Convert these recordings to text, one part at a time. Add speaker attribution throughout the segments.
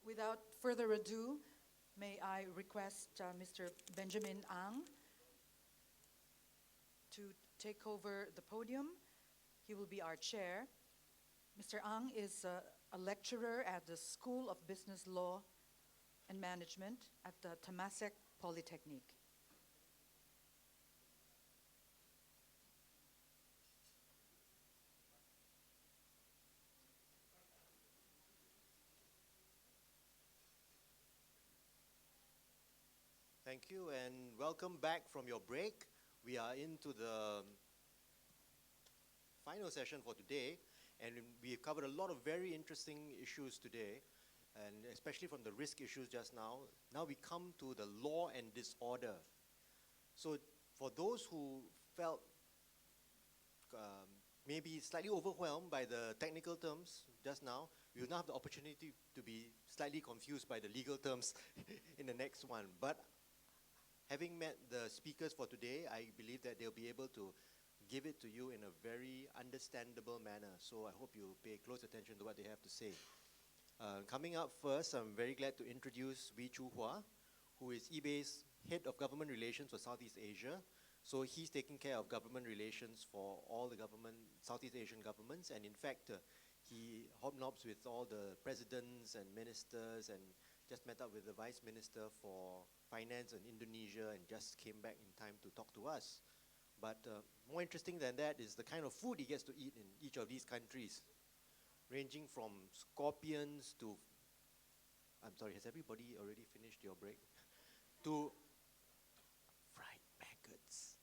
Speaker 1: Without further ado, may I request Mr. Benjamin Ang to take over the podium. He will be our chair. Mr. Ang is a lecturer at the School of Business Law and Management at the Temasek Polytechnic.
Speaker 2: Thank you, and welcome back from your break. We are into the final session for today, and we've covered a lot of very interesting issues today, and especially from the risk issues just now. Now we come to the law and disorder. So for those who felt maybe slightly overwhelmed by the technical terms just now, you will now have the opportunity to be slightly confused by the legal terms in the next one. But having met the speakers for today, I believe that they'll be able to give it to you in a very understandable manner. So I hope you pay close attention to what they have to say. Coming up first, I'm very glad to introduce Wee Chu Hua, who is eBay's Head of Government Relations for Southeast Asia. So he's taking care of government relations for all the Southeast Asian governments. And in fact, he hobnobs with all the presidents and ministers, and just met up with the Vice Minister for Finance in Indonesia and just came back in time to talk to us. But more interesting than that is the kind of food he gets to eat in each of these countries, ranging from scorpions to, I'm sorry, has everybody already finished your break? To fried maggots.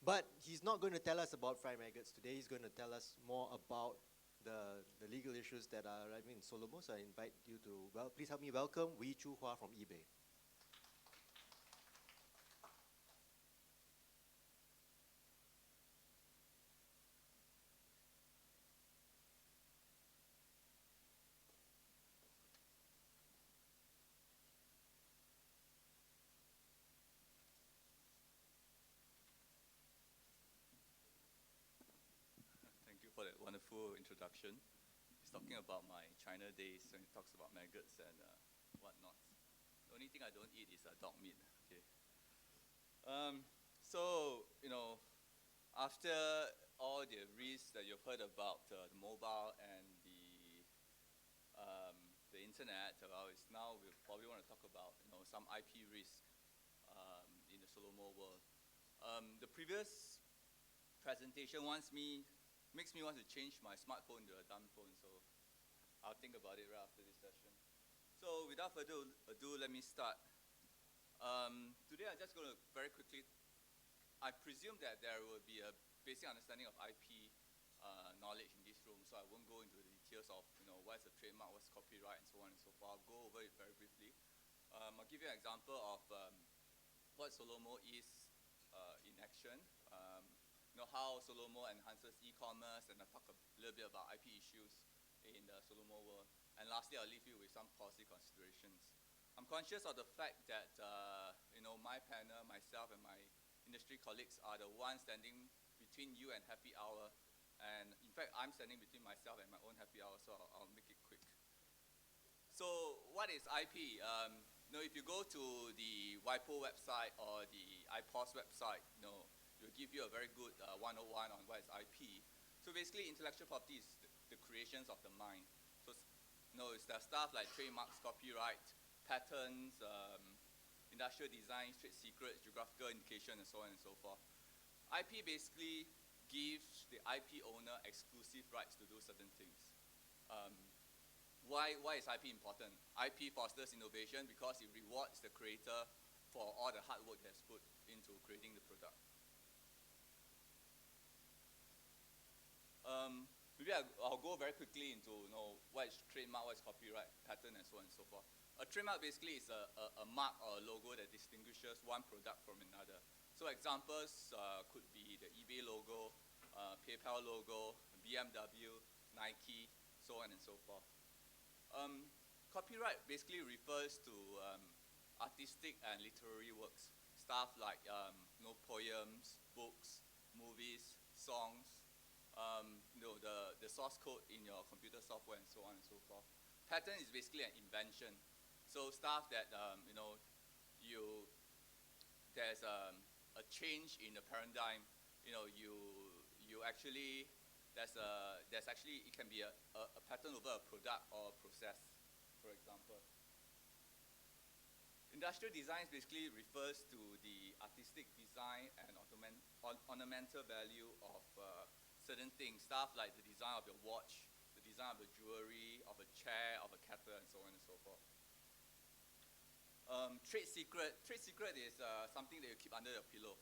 Speaker 2: But he's not going to tell us about fried maggots today. He's going to tell us more about the legal issues that are arriving in Solomo. So I invite you to, please help me welcome Wee Chu Hua from eBay.
Speaker 3: Thank you for that wonderful introduction. He's talking about my China days when he talks about maggots and whatnot. The only thing I don't eat is dog meat. Okay. So, after all the risks that you've heard about the mobile and the internet, now we probably want to talk about some IP risk in the Solomo world. The previous presentation makes me want to change my smartphone to a dumb phone, so I'll think about it right after this session. So without further ado, let me start. Today I'm just going to very quickly, I presume that there will be a basic understanding of IP knowledge in this room, so I won't go into the details of what's a trademark, what's copyright, and so on and so forth. I'll go over it very briefly. I'll give you an example of what Solomo is in action. How Solomo enhances e-commerce, and I'll talk a little bit about IP issues in the Solomo world. And lastly, I'll leave you with some policy considerations. I'm conscious of the fact that my panel, myself, and my industry colleagues are the ones standing between you and happy hour. And in fact, I'm standing between myself and my own happy hour, so I'll make it quick. So what is IP? If you go to the WIPO website or the IPOS website, it'll give you a very good 101 on what is IP. So basically, intellectual property is the creations of the mind. So it's the stuff like trademarks, copyright, patents, industrial design, trade secrets, geographical indication, and so on and so forth. IP basically gives the IP owner exclusive rights to do certain things. Why is IP important? IP fosters innovation because it rewards the creator for all the hard work that's put into creating the product. Maybe I'll go very quickly into what is trademark, what is copyright, patent, and so on and so forth. A trademark basically is a mark or a logo that distinguishes one product from another. So examples could be the eBay logo, PayPal logo, BMW, Nike, so on and so forth. Copyright basically refers to artistic and literary works, stuff like poems, books, movies, songs, the source code in your computer software, and so on and so forth. patent is basically an invention. So stuff that, there's a change in the paradigm. There's actually, it can be a patent over a product or a process, for example. Industrial design basically refers to the artistic design and ornamental value of certain things, stuff like the design of your watch, the design of the jewelry, of a chair, of a kettle, and so on and so forth. Trade secret is something that you keep under your pillow.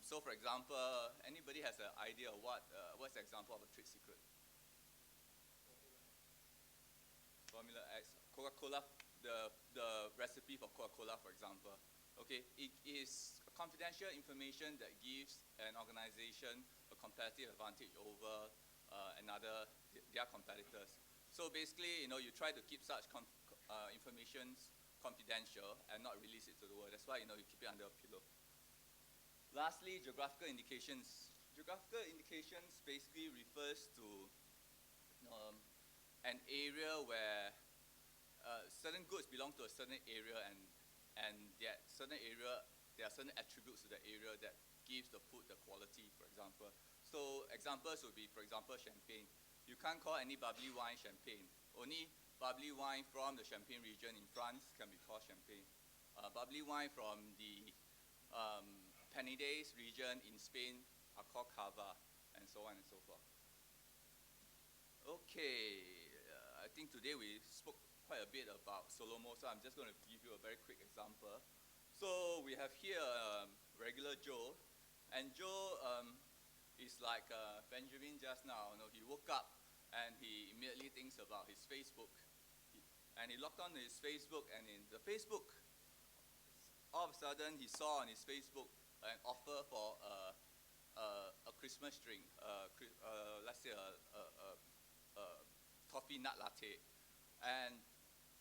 Speaker 3: So for example, anybody has an idea of what's the example of a trade secret? Formula X, Coca-Cola, the recipe for Coca-Cola, for example. Okay, it is confidential information that gives an organization a competitive advantage over their competitors. So basically, you try to keep such information confidential and not release it to the world. That's why, you keep it under a pillow. Lastly, geographical indications. Geographical indications basically refers to an area where certain goods belong to a certain area, and there are certain attributes to the area that gives the food the quality, for example. So examples would be, for example, champagne. You can't call any bubbly wine champagne. Only bubbly wine from the Champagne region in France can be called champagne. Bubbly wine from the Penedès region in Spain are called cava, and so on and so forth. Okay, I think today we spoke quite a bit about solomo, so I'm just going to give you a very quick example. So we have here regular Joe, and Joe is like Benjamin just now. He woke up and he immediately thinks about his Facebook, and he logged on to his Facebook, and in the Facebook, all of a sudden he saw on his Facebook an offer for a Christmas drink, let's say a coffee nut latte. And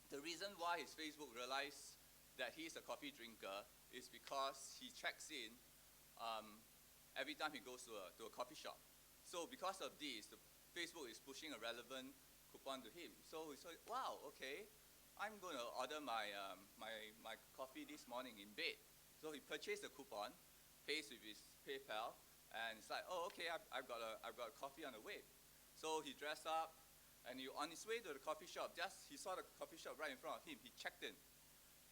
Speaker 3: the reason why his Facebook realized that he's a coffee drinker is because he checks in every time he goes to a coffee shop. So because of this, the Facebook is pushing a relevant coupon to him. So he said, wow, okay, I'm going to order my coffee this morning in bed. So he purchased a coupon, pays with his PayPal, and it's like, oh, okay, I've got a coffee on the way. So he dressed up, and on his way to the coffee shop, he saw the coffee shop right in front of him. He checked in.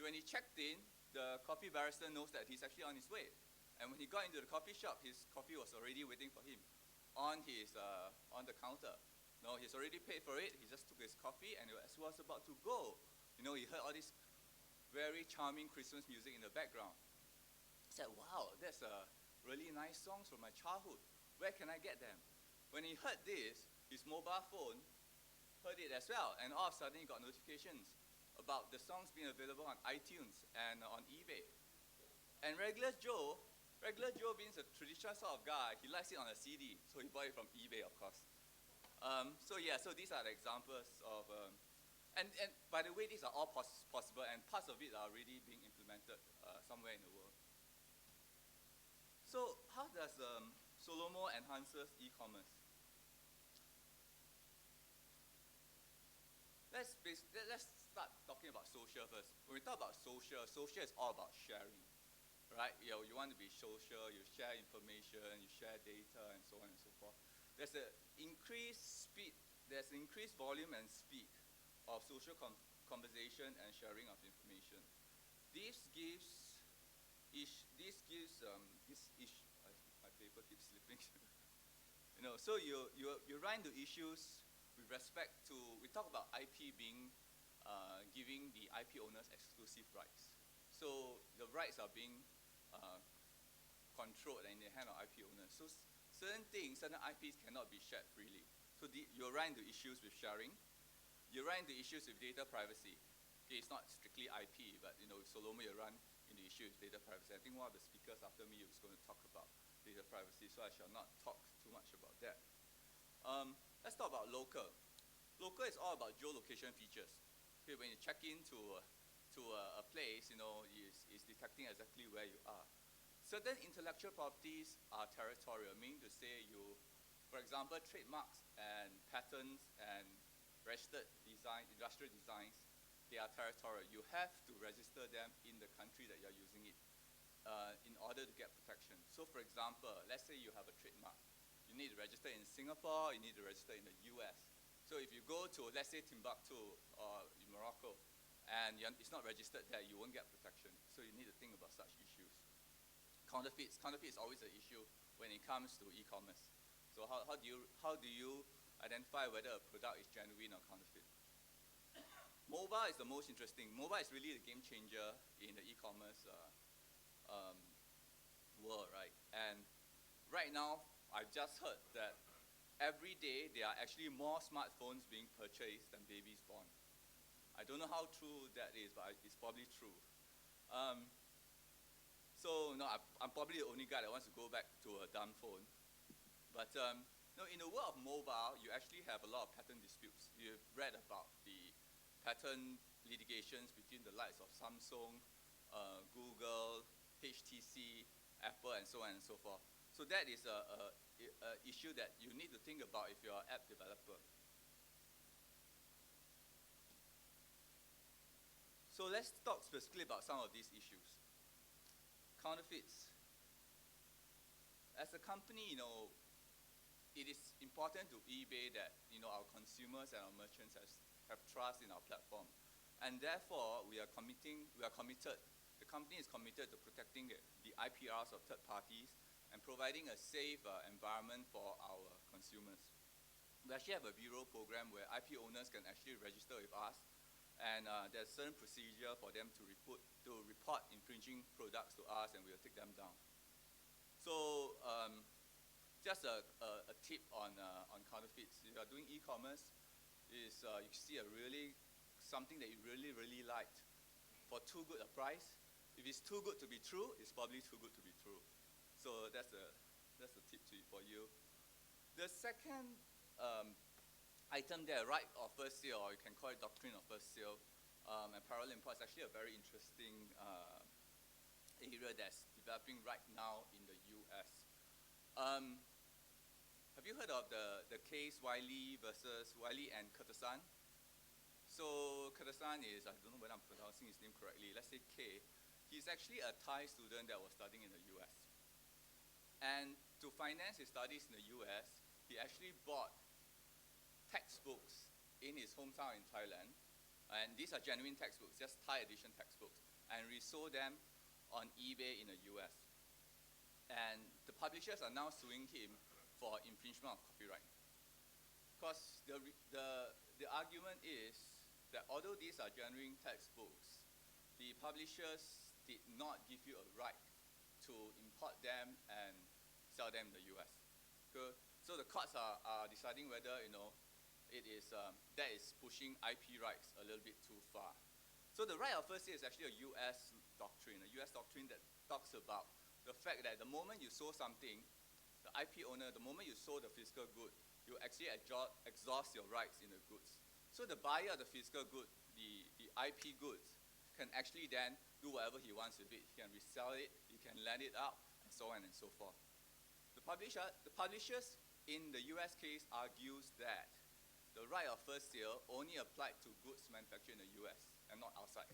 Speaker 3: When he checked in, the coffee barista knows that he's actually on his way. And when he got into the coffee shop, his coffee was already waiting for him on the counter. No, he's already paid for it. He just took his coffee, and as he was about to go, he heard all this very charming Christmas music in the background. He said, wow, that's really nice songs from my childhood. Where can I get them? When he heard this, his mobile phone heard it as well, and all of a sudden he got notifications about the songs being available on iTunes and on eBay. And regular Joe being a traditional sort of guy, he likes it on a CD, so he bought it from eBay, of course. So these are the examples of, and by the way, these are all possible, and parts of it are already being implemented somewhere in the world. So how does Solomo enhances e-commerce? Let's start talking about social first. When we talk about social is all about sharing, right? You want to be social, you share information, you share data, and so on and so forth. There's an increased speed, there's increased volume and speed of social conversation and sharing of information. My paper keeps slipping. So you run into issues with respect to, we talk about IP being, giving the IP owners exclusive rights. So the rights are being controlled in the hand of IP owners. So certain IPs cannot be shared freely. So you run into issues with sharing. You run into issues with data privacy. Okay, it's not strictly IP, but with Solomo you run into issues with data privacy. I think one of the speakers after me is going to talk about data privacy, so I shall not talk too much about that. Let's talk about local. Local is all about geolocation features. Okay, when you check into a place, it's detecting exactly where you are. Certain intellectual properties are territorial, meaning to say for example, trademarks and patents and registered design, industrial designs, they are territorial. You have to register them in the country that you're using it in order to get protection. So for example, let's say you have a trademark. You need to register in Singapore, you need to register in the US. So if you go to, let's say, Timbuktu or in Morocco, and it's not registered there, you won't get protection. So you need to think about such issues. Counterfeits is always an issue when it comes to e-commerce. So how do you identify whether a product is genuine or counterfeit? Mobile is the most interesting. Mobile is really the game changer in the e-commerce world, right? And right now, I've just heard that every day there are actually more smartphones being purchased than babies born. I don't know how true that is, but it's probably true. So no, I'm probably the only guy that wants to go back to a dumb phone. But no, in the world of mobile, you actually have a lot of patent disputes. You've read about the patent litigations between the likes of Samsung, Google, HTC, Apple, and so on and so forth. So that is a issue that you need to think about if you're an app developer. So let's talk specifically about some of these issues. Counterfeits. As a company, it is important to eBay that our consumers and our merchants have trust in our platform, and therefore we are committed. The company is committed to protecting the IPRs of third parties and providing a safe environment for our consumers. We actually have a bureau program where IP owners can actually register with us, and there's a certain procedure for them to report infringing products to us, and we'll take them down. So just a tip on counterfeits. If you're doing e-commerce, is you see something that you really liked for too good a price. If it's too good to be true, it's probably too good to be true. So that's a tip for you. The second item there, right of first sale, or you can call it doctrine of first sale, and parallel import is actually a very interesting area that's developing right now in the US. Have you heard of the case Wiley and Katasan? So Katasan is, I don't know whether I'm pronouncing his name correctly, let's say K. He's actually a Thai student that was studying in the US. And to finance his studies in the US, he actually bought textbooks in his hometown in Thailand, and these are genuine textbooks, just Thai edition textbooks, and resold them on eBay in the US. And the publishers are now suing him for infringement of copyright. Because the argument is that although these are genuine textbooks, the publishers did not give you a right to import them and sell them in the US. Okay? So the courts are deciding whether that is pushing IP rights a little bit too far. So the right of first sale is actually a US doctrine that talks about the fact that the moment you sold something, the IP owner, the moment you sold the physical good, you actually exhaust your rights in the goods. So the buyer of the physical good, the IP goods, can actually then do whatever he wants with it. He can resell it, he can lend it out, and so on and so forth. The publishers in the US case argues that the right of first sale only applied to goods manufactured in the US and not outside.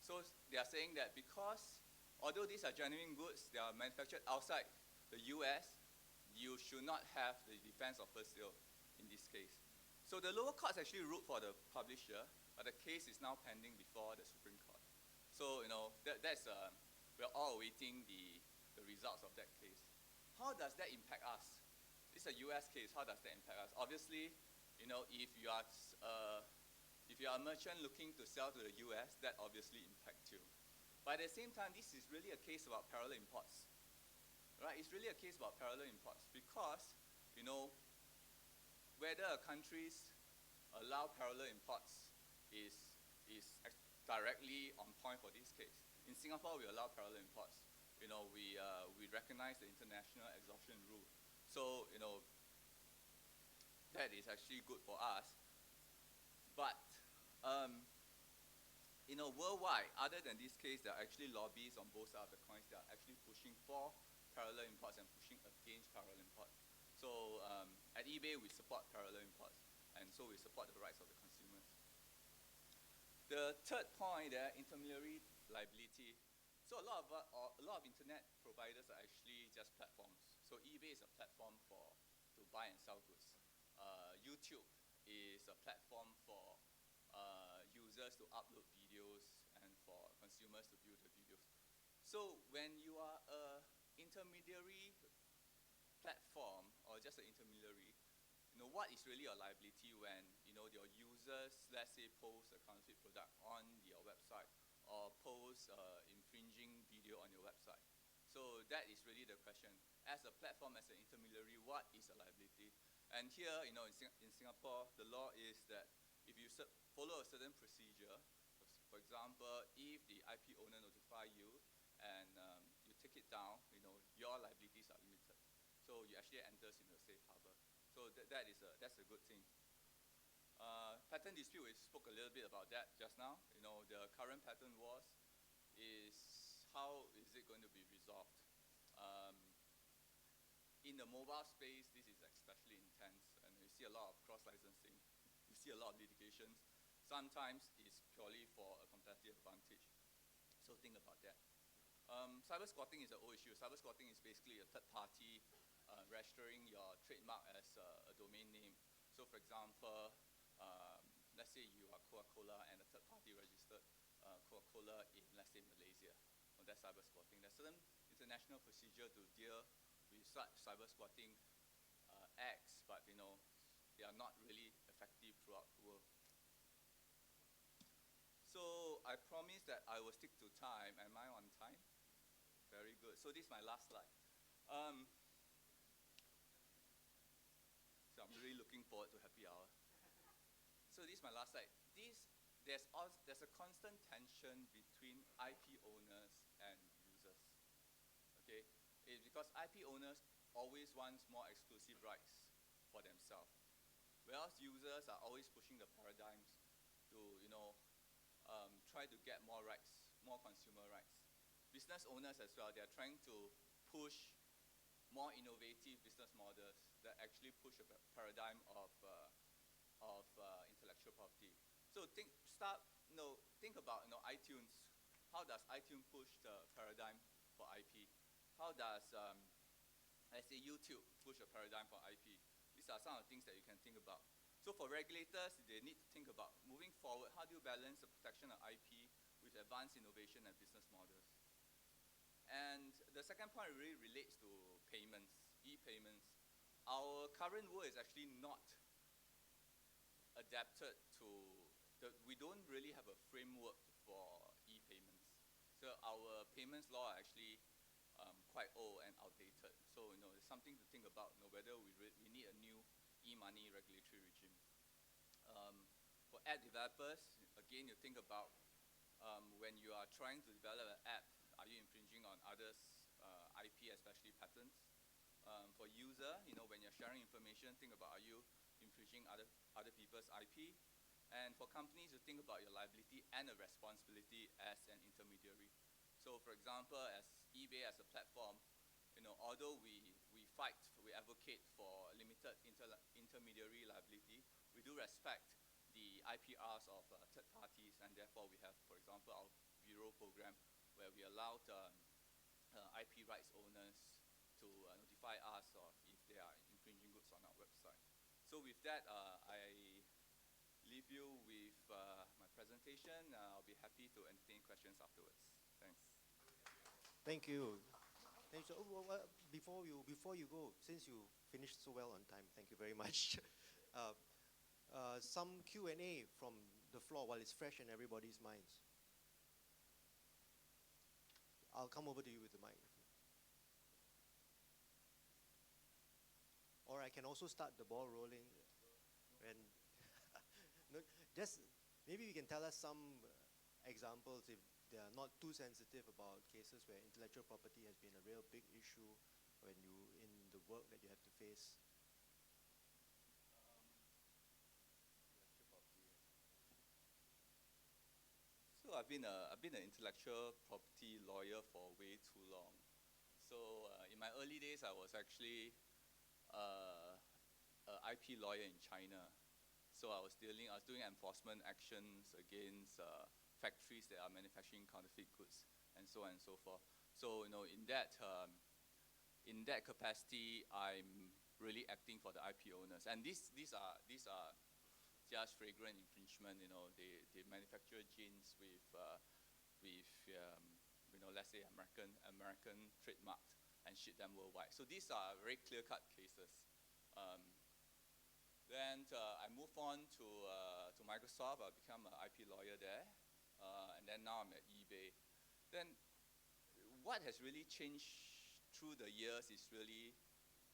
Speaker 3: So they are saying that because although these are genuine goods, they are manufactured outside the US, you should not have the defense of first sale in this case. So the lower courts actually ruled for the publisher, but the case is now pending before the Supreme Court. So we're all awaiting the results of that case. How does that impact us? This is a US case. How does that impact us? Obviously, if you are a merchant looking to sell to the US, that obviously impacts you. But at the same time, this is really a case about parallel imports. Right? It's really a case about parallel imports because, whether countries allow parallel imports is directly on point for this case. In Singapore, we allow parallel imports. We recognize the international exhaustion rule. So, that is actually good for us. But, worldwide, other than this case, there are actually lobbies on both sides of the coins that are actually pushing for parallel imports and pushing against parallel imports. So at eBay, we support parallel imports, and and so we support the rights of the consumers. The third point there, intermediary liability. So a lot of internet providers are actually just platforms. So eBay is a platform to buy and sell goods. YouTube is a platform for users to upload videos and for consumers to view the videos. So when you are a intermediary platform or just an intermediary, what is really your liability when your users, let's say, post a counterfeit product on your website or post infringing video on your website? So that is really the question. As a platform, as an intermediary, what is a liability? And here, in Singapore, the law is that if you follow a certain procedure, for example, if the IP owner notify you and you take it down, your liabilities are limited. So you actually enters in a safe harbor. So that's a good thing. Patent dispute, we spoke a little bit about that just now. The current patent wars is how is it going to be resolved? In the mobile space, this is especially intense, and you see a lot of cross-licensing. You see a lot of litigations. Sometimes it's purely for a competitive advantage. So think about that. Cyber squatting is an old issue. Cyber squatting is basically a third party registering your trademark as a domain name. So for example, let's say you are Coca-Cola and a third party registered Coca-Cola in, let's say, Malaysia. Well, that's cyber squatting. There's certain international procedure to deal with such cyber squatting acts, but they are not really effective throughout the world. So I promised that I will stick to time. Am I on time? Very good. So this is my last slide. So I'm really looking forward to happy hour. So this is my last slide. There's a constant tension between IP owners and users. Okay, it's because IP owners always want more exclusive rights for themselves, whereas users are always pushing the paradigms to try to get more rights, more consumer rights. Business owners as well, they're trying to push more innovative business models that actually push a paradigm of intellectual property. So think about iTunes. How does iTunes push the paradigm for IP? How does let's say YouTube push a paradigm for IP? These are some of the things that you can think about. So for regulators, they need to think about moving forward, how do you balance the protection of IP with advanced innovation and business models? And the second point really relates to payments, e-payments. Our current world is actually not adapted to, we don't really have a framework for e-payments. So our payments law are actually quite old and outdated. So there's something to think about, whether we need a new e-money regulatory regime. For app developers, again, you think about when you are trying to develop an app, are you infringing on others' IP, especially patents? For user, when you're sharing information, think about, are you infringing other people's IP? And for companies, you think about your liability and a responsibility as an intermediary. So for example, as eBay as a platform, although we advocate for limited intermediary liability, we do respect the IPRs of third parties, and therefore we have, for example, our bureau program where we allowed IP rights owners to notify us if they are infringing goods on our website. So with that, I leave you with my presentation. I'll be happy to entertain questions afterwards. Thanks.
Speaker 2: Thank you. So, before you go, since you finished so well on time, thank you very much. Some Q&A from the floor while it's fresh in everybody's minds. I'll come over to you with the mic. Or I can also start the ball rolling. And no, just maybe you can tell us some examples if they are not too sensitive about cases where intellectual property has been a real big issue when you in the work that you have to face.
Speaker 3: So I've been an intellectual property lawyer for way too long. So in my early days, I was actually an IP lawyer in China. So I was doing enforcement actions against factories that are manufacturing counterfeit goods, and so on and so forth. So in that capacity, I'm really acting for the IP owners, and these are just flagrant infringement. They manufacture jeans with let's say American trademark and ship them worldwide. So these are very clear-cut cases. Then I moved on to Microsoft. I became an IP lawyer there, and then now I'm at eBay. Then what has really changed through the years is really,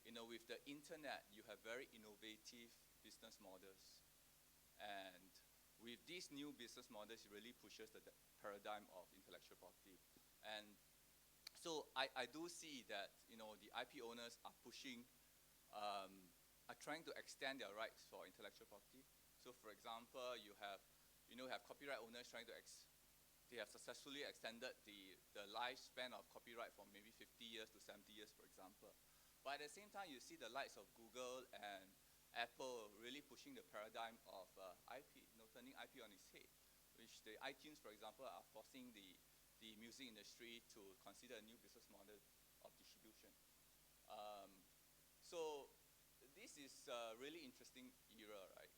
Speaker 3: with the internet, you have very innovative business models. And with these new business models, it really pushes the paradigm of intellectual property. And so I do see that, the IP owners are pushing, are trying to extend their rights for intellectual property. So for example, you have copyright owners trying to they have successfully extended the lifespan of copyright from maybe 50 years to 70 years, for example. But at the same time, you see the likes of Google and Apple really pushing the paradigm of IP, turning IP on its head, which the iTunes, for example, are forcing the music industry to consider a new business model of distribution. So this is a really interesting era, right?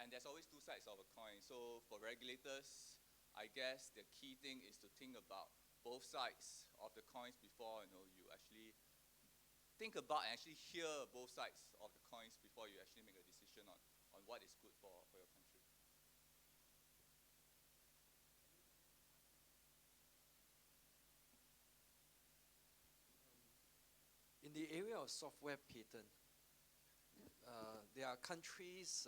Speaker 3: And there's always two sides of a coin. So for regulators, I guess the key thing is to think about both sides of the coins before you actually think about and actually hear both sides of the coins before you actually make a decision on what is good for your country.
Speaker 4: In the area of software patent, there are countries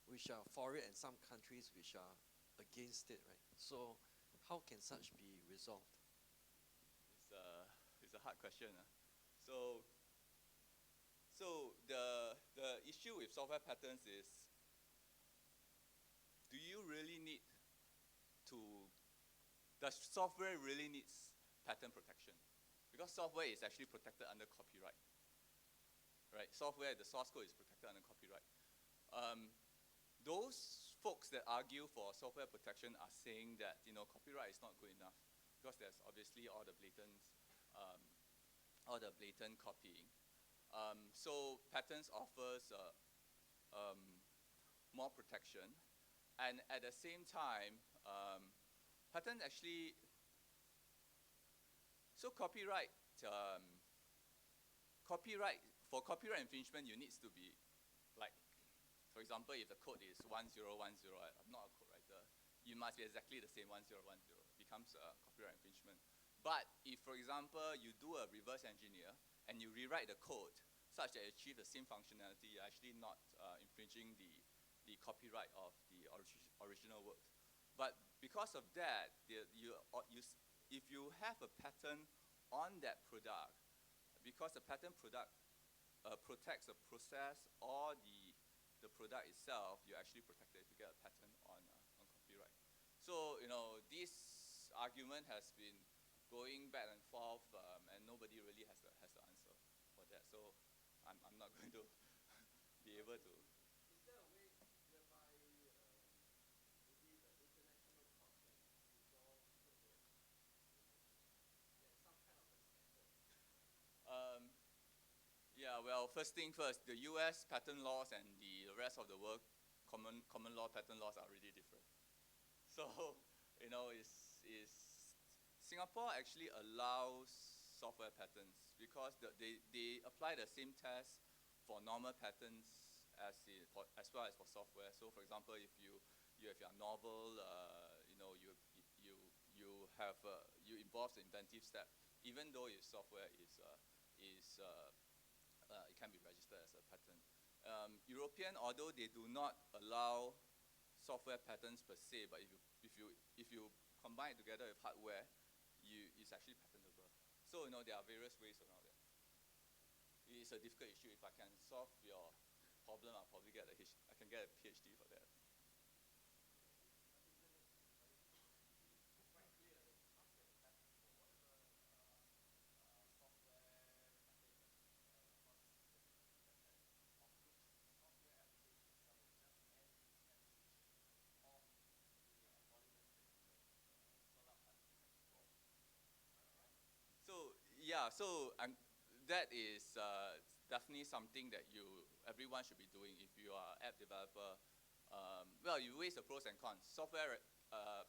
Speaker 4: which are for it and some countries which are against it, right? So how can such be resolved?
Speaker 3: It's a hard question. So the issue with software patents is, does software really needs patent protection? Because software is actually protected under copyright, right? Software, the source code is protected under copyright. Those folks that argue for software protection are saying that copyright is not good enough because there's obviously all the blatant copying. So patents offers more protection, and at the same time, patent actually. So copyright for copyright infringement, you need to be like, for example, if the code is 1010, I'm not a code writer, you must be exactly the same 1010. It becomes a copyright infringement. But if, for example, you do a reverse engineer and you rewrite the code such that it achieves the same functionality, you're actually not infringing the copyright of the original work. But because of that, if you have a patent on that product, because the patent product protects the process or the product itself, you're actually protected if you get a patent on copyright. So this argument has been going back and forth, and nobody really has the answer for that. So I'm not going to be able to.
Speaker 4: Is there a way whereby maybe the international court can resolve so that there's some kind of a standard?
Speaker 3: Yeah, well, first thing first, the US patent laws and the rest of the world common law patent laws are really different. So, Singapore actually allows software patents because they apply the same test for normal patents as well as for software. So, for example, if you have your novel, you involve the inventive step, even though your software it can be registered as a patent. European, although they do not allow software patents per se, but if you combine it together with hardware, it's actually patentable. So there are various ways around it. It's a difficult issue. If I can solve your problem, I can get a PhD for that. Yeah, so that is definitely something that everyone should be doing if you are app developer. Well, you weigh the pros and cons. Software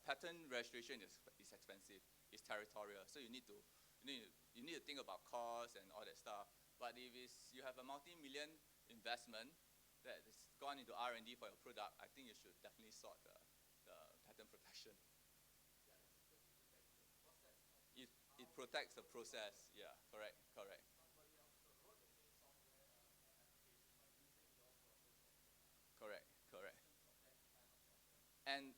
Speaker 3: patent registration is expensive. It's territorial, so you need to think about costs and all that stuff. But if you have a multi-million investment that has gone into R&D for your product, I think you should definitely sort the patent protection. It protects the process. Yeah, correct. Correct. And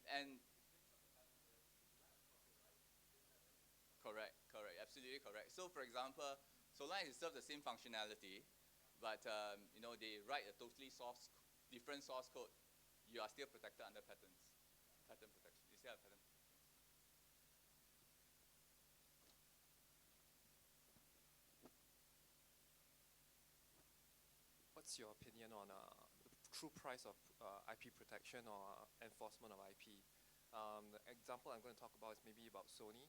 Speaker 3: correct, absolutely correct. So for example, so long as it serves the same functionality, but they write a totally different source code, you are still protected under patent protection. You still have patent.
Speaker 5: What's your opinion on the true price of IP protection or enforcement of IP? The example I'm going to talk about is maybe about Sony,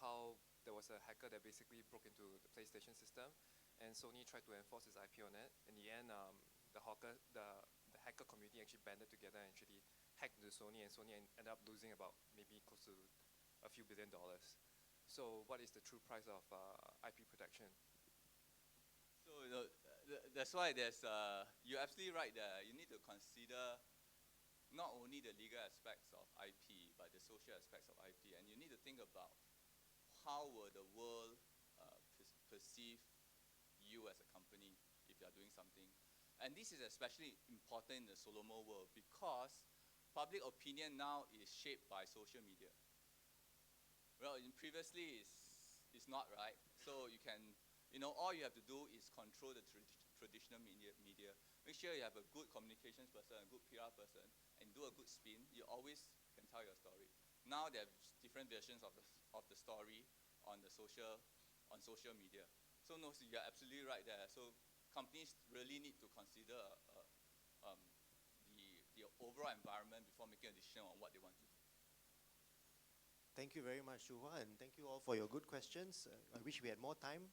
Speaker 5: how there was a hacker that basically broke into the PlayStation system, and Sony tried to enforce its IP on it. In the end, the hacker community actually banded together and actually hacked into Sony, and Sony ended up losing about maybe close to a few $1 billion. So what is the true price of IP protection?
Speaker 3: So that's why you're absolutely right there. You need to consider not only the legal aspects of IP, but the social aspects of IP. And you need to think about how will the world perceive you as a company if you are doing something. And this is especially important in the solomo world because public opinion now is shaped by social media. Well, previously it's not, right? So you can, all you have to do is control the traditional media. Make sure you have a good communications person, a good PR person, and do a good spin. You always can tell your story. Now there are different versions of the story on social media. So no, so you're absolutely right there. So companies really need to consider the overall environment before making a decision on what they want to do.
Speaker 2: Thank you very much, Shuhua, and thank you all for your good questions. I wish we had more time.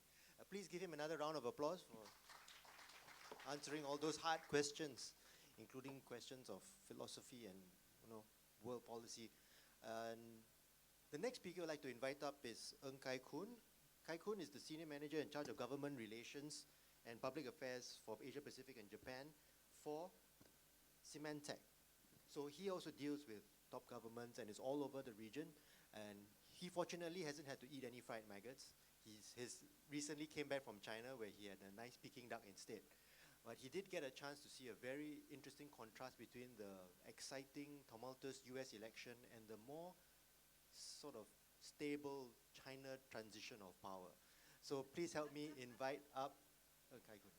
Speaker 2: Please give him another round of applause for answering all those hard questions, including questions of philosophy and world policy. And the next speaker I'd like to invite up is Ng Kai Kun. Kai Kun is the Senior Manager in charge of Government Relations and Public Affairs for Asia Pacific and Japan for Symantec. So he also deals with top governments and is all over the region. And he fortunately hasn't had to eat any fried maggots. He's recently came back from China where he had a nice Peking duck instead. But he did get a chance to see a very interesting contrast between the exciting, tumultuous US election and the more sort of stable China transition of power. So please help me invite up Kai Kun.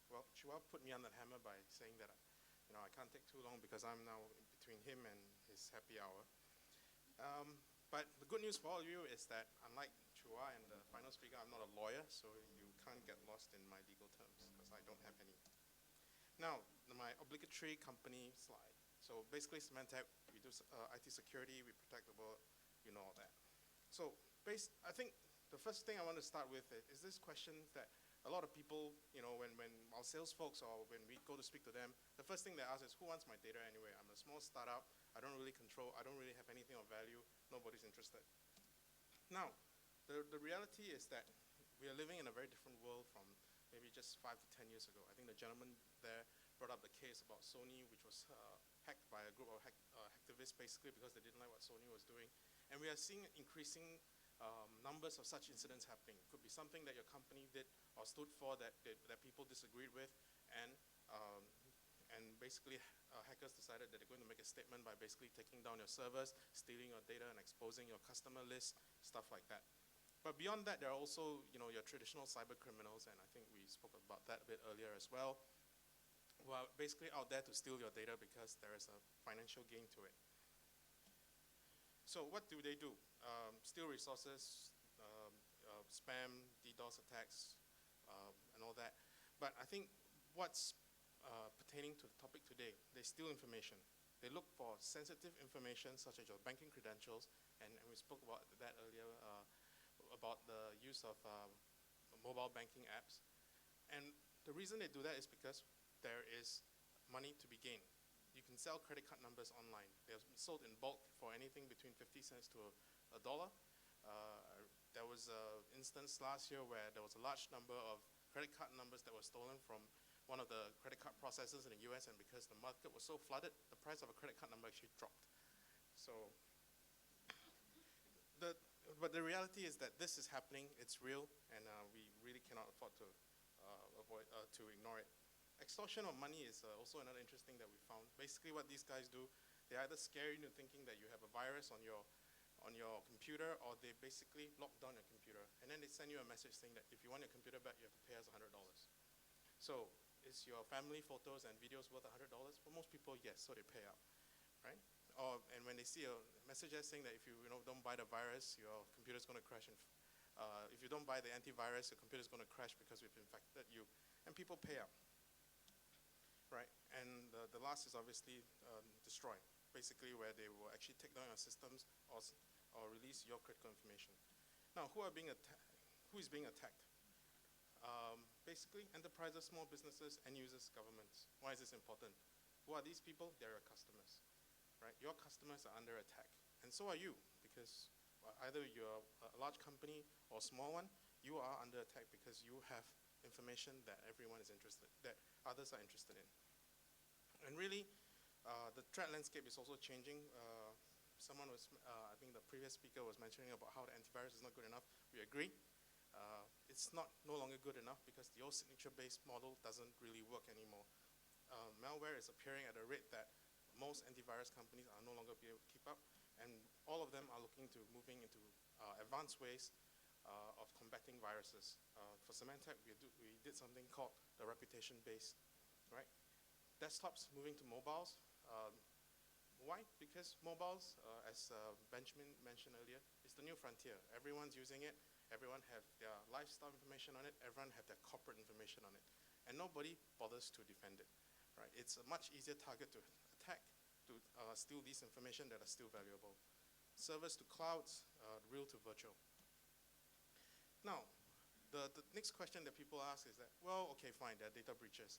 Speaker 6: Well, Chua put me on that hammer by saying that, I can't take too long because I'm now in between him and his happy hour. But the good news for all of you is that unlike Chua and the final speaker, I'm not a lawyer, so you can't get lost in my legal terms because I don't have any. Now, my obligatory company slide. So basically, Symantec, we do IT security, we protect the world, you know all that. So I think the first thing I want to start with is this question that a lot of people, when our sales folks or when we go to speak to them, the first thing they ask is, who wants my data anyway? I'm a small startup. I don't really have anything of value. Nobody's interested. Now, the reality is that we are living in a very different world from maybe just 5 to 10 years ago. I think the gentleman there brought up the case about Sony, which was hacked by a group of hacktivists basically because they didn't like what Sony was doing. And we are seeing increasing numbers of such incidents happening. It could be something that your company did or stood for that people disagreed with, and basically hackers decided that they're going to make a statement by basically taking down your servers, stealing your data, and exposing your customer list, stuff like that. But beyond that, there are also, your traditional cyber criminals, and I think we spoke about that a bit earlier as well, who are basically out there to steal your data because there is a financial gain to it. So what do? Steal resources, spam, DDoS attacks, and all that. But I think what's pertaining to the topic today, they steal information. They look for sensitive information such as your banking credentials, and we spoke about that earlier, about the use of mobile banking apps. And the reason they do that is because there is money to be gained. You can sell credit card numbers online. They're sold in bulk for anything between 50 cents to a dollar. There was an instance last year where there was a large number of credit card numbers that were stolen from one of the credit card processors in the US, and because the market was so flooded, the price of a credit card number actually dropped. So, but the reality is that this is happening, it's real, and we really cannot afford to ignore it. Extortion of money is also another interesting that we found. Basically what these guys do, they either scare you into thinking that you have a virus on your computer, or they basically lock down your computer. And then they send you a message saying that if you want your computer back, you have to pay us $100. So, is your family photos and videos worth $100? For most people, yes, so they pay up, right? And when they see a message saying that if you don't buy the virus, your computer's going to crash. If you don't buy the antivirus, your computer's going to crash because we've infected you. And people pay up, right? And the last is obviously destroy, basically where they will actually take down your systems or release your critical information. Now, who is being attacked? Basically, enterprises, small businesses, end users, governments. Why is this important? Who are these people? They're your customers, right? Your customers are under attack, and so are you, because either you're a large company or a small one, you are under attack because you have information that that others are interested in. And really, the threat landscape is also changing. I think the previous speaker was mentioning about how the antivirus is not good enough. We agree. It's no longer good enough because the old signature-based model doesn't really work anymore. Malware is appearing at a rate that most antivirus companies are no longer be able to keep up, and all of them are looking to moving into advanced ways of combating viruses. For Symantec, we did something called the reputation-based, right? Desktops moving to mobiles. Why? Because mobiles, as Benjamin mentioned earlier, is the new frontier. Everyone's using it. Everyone have their lifestyle information on it. Everyone have their corporate information on it. And nobody bothers to defend it, right? It's a much easier target to attack, to steal these information that are still valuable. Servers to clouds, real to virtual. Now, the next question that people ask is that, well, okay, fine, there are data breaches.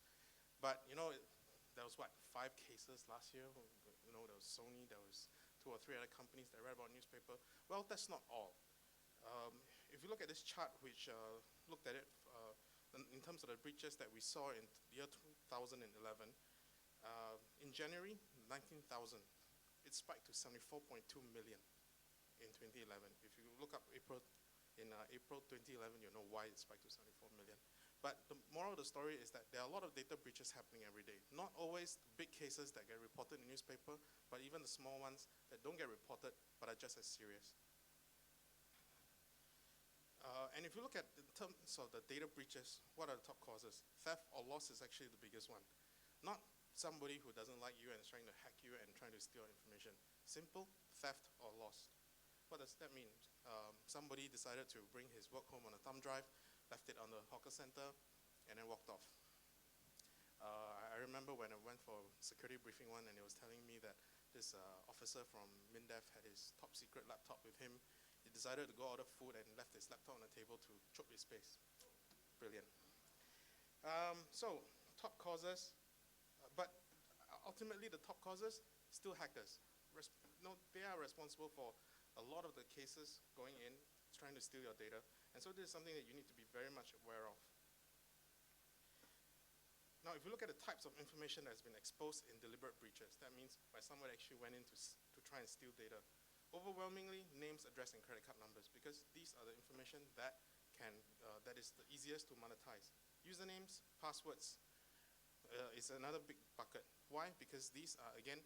Speaker 6: But, there was, 5 cases last year? There was Sony, there was 2 or 3 other companies that read about newspaper. Well, that's not all. If you look at this chart, which looked at it in terms of the breaches that we saw in the year 2011, in January, 19,000. It spiked to 74.2 million in 2011. If you look up April 2011, you know why it spiked to 74 million. But the moral of the story is that there are a lot of data breaches happening every day. Not always the big cases that get reported in the newspaper, but even the small ones that don't get reported but are just as serious. And if you look at in terms of the data breaches, what are the top causes? Theft or loss is actually the biggest one. Not somebody who doesn't like you and is trying to hack you and trying to steal information. Simple, theft or loss. What does that mean? Somebody decided to bring his work home on a thumb drive, left it on the hawker center, and then walked off. I remember when I went for security briefing one, and he was telling me that this officer from MINDEF had his top secret laptop with him. He decided to go order food and left his laptop on the table to choke his space. Brilliant. So, top causes, but ultimately the top causes, still hackers. They are responsible for a lot of the cases going in, trying to steal your data. And so this is something that you need to be very much aware of. Now, if you look at the types of information that's been exposed in deliberate breaches, that means where someone actually went in to try and steal data. Overwhelmingly, names, address, and credit card numbers, because these are the information that is the easiest to monetize. Usernames, passwords is another big bucket. Why? Because these are, again,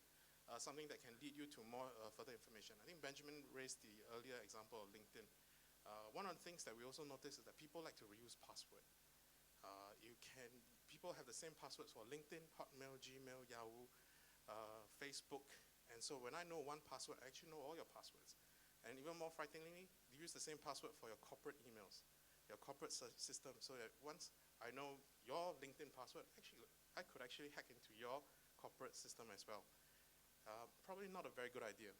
Speaker 6: something that can lead you to more further information. I think Benjamin raised the earlier example of LinkedIn. One of the things that we also notice is that people like to reuse password. People have the same passwords for LinkedIn, Hotmail, Gmail, Yahoo, Facebook. And so when I know one password, I actually know all your passwords. And even more frighteningly, you use the same password for your corporate emails, your corporate system, so that once I know your LinkedIn password, I could actually hack into your corporate system as well. Probably not a very good idea.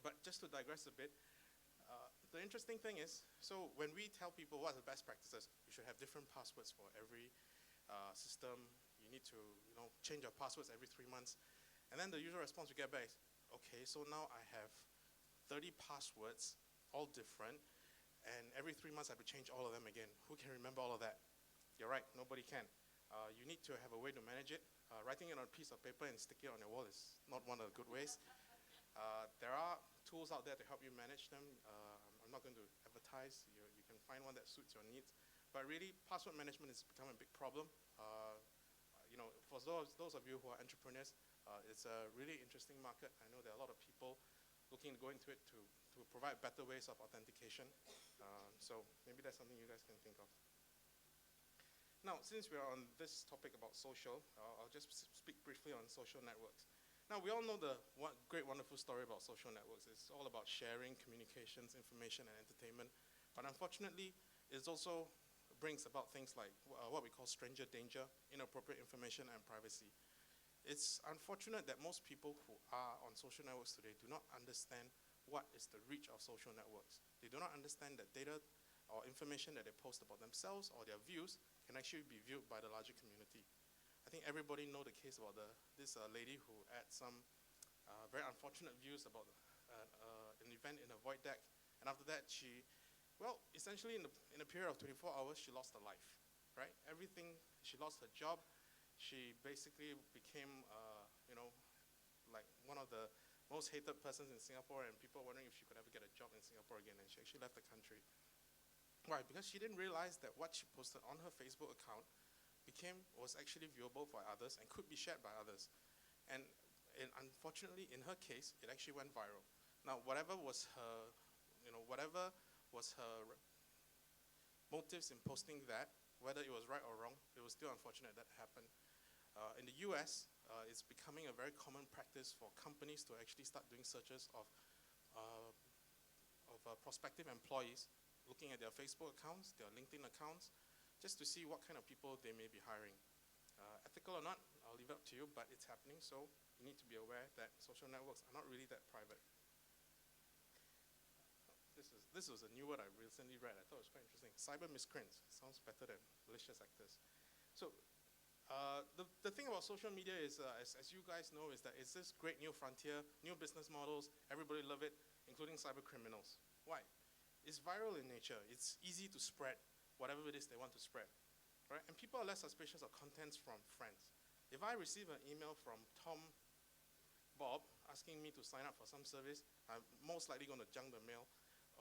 Speaker 6: But just to digress a bit, the interesting thing is, so when we tell people what are the best practices, you should have different passwords for every system. You need to, change your passwords every 3 months. And then the usual response we get back is, okay, so now I have 30 passwords, all different, and every 3 months I have to change all of them again. Who can remember all of that? You're right, nobody can. You need to have a way to manage it. Writing it on a piece of paper and sticking it on your wall is not one of the good ways. There are tools out there to help you manage them. I'm not going to advertise. You can find one that suits your needs. But really, password management has become a big problem. For those of you who are entrepreneurs, it's a really interesting market. I know there are a lot of people looking to go into it to provide better ways of authentication. So maybe that's something you guys can think of. Now, since we are on this topic about social, I'll just speak briefly on social networks. Now, we all know the great, wonderful story about social networks. It's all about sharing, communications, information, and entertainment. But unfortunately, it also brings about things like what we call stranger danger, inappropriate information, and privacy. It's unfortunate that most people who are on social networks today do not understand what is the reach of social networks. They do not understand that data or information that they post about themselves or their views can actually be viewed by the larger community. I think everybody know the case about this lady who had some very unfortunate views about an event in a void deck, and after that essentially in a period of 24 hours, she lost her life, right? Everything, she lost her job. She basically became, like one of the most hated persons in Singapore, and people were wondering if she could ever get a job in Singapore again, and she actually left the country. Why? Because she didn't realize that what she posted on her Facebook account was actually viewable by others and could be shared by others. And unfortunately, in her case, it actually went viral. Now, whatever was her motives in posting that, whether it was right or wrong, it was still unfortunate that happened. In the US, it's becoming a very common practice for companies to actually start doing searches of prospective employees, looking at their Facebook accounts, their LinkedIn accounts, just to see what kind of people they may be hiring. Ethical or not, I'll leave it up to you, but it's happening, so you need to be aware that social networks are not really that private. This was a new word I recently read. I thought it was quite interesting. Cyber miscreants. Sounds better than malicious actors. So the thing about social media is, as you guys know, is that it's this great new frontier, new business models. Everybody love it, including cyber criminals. Why? It's viral in nature. It's easy to spread whatever it is they want to spread, right? And people are less suspicious of contents from friends. If I receive an email from Bob, asking me to sign up for some service, I'm most likely going to junk the mail,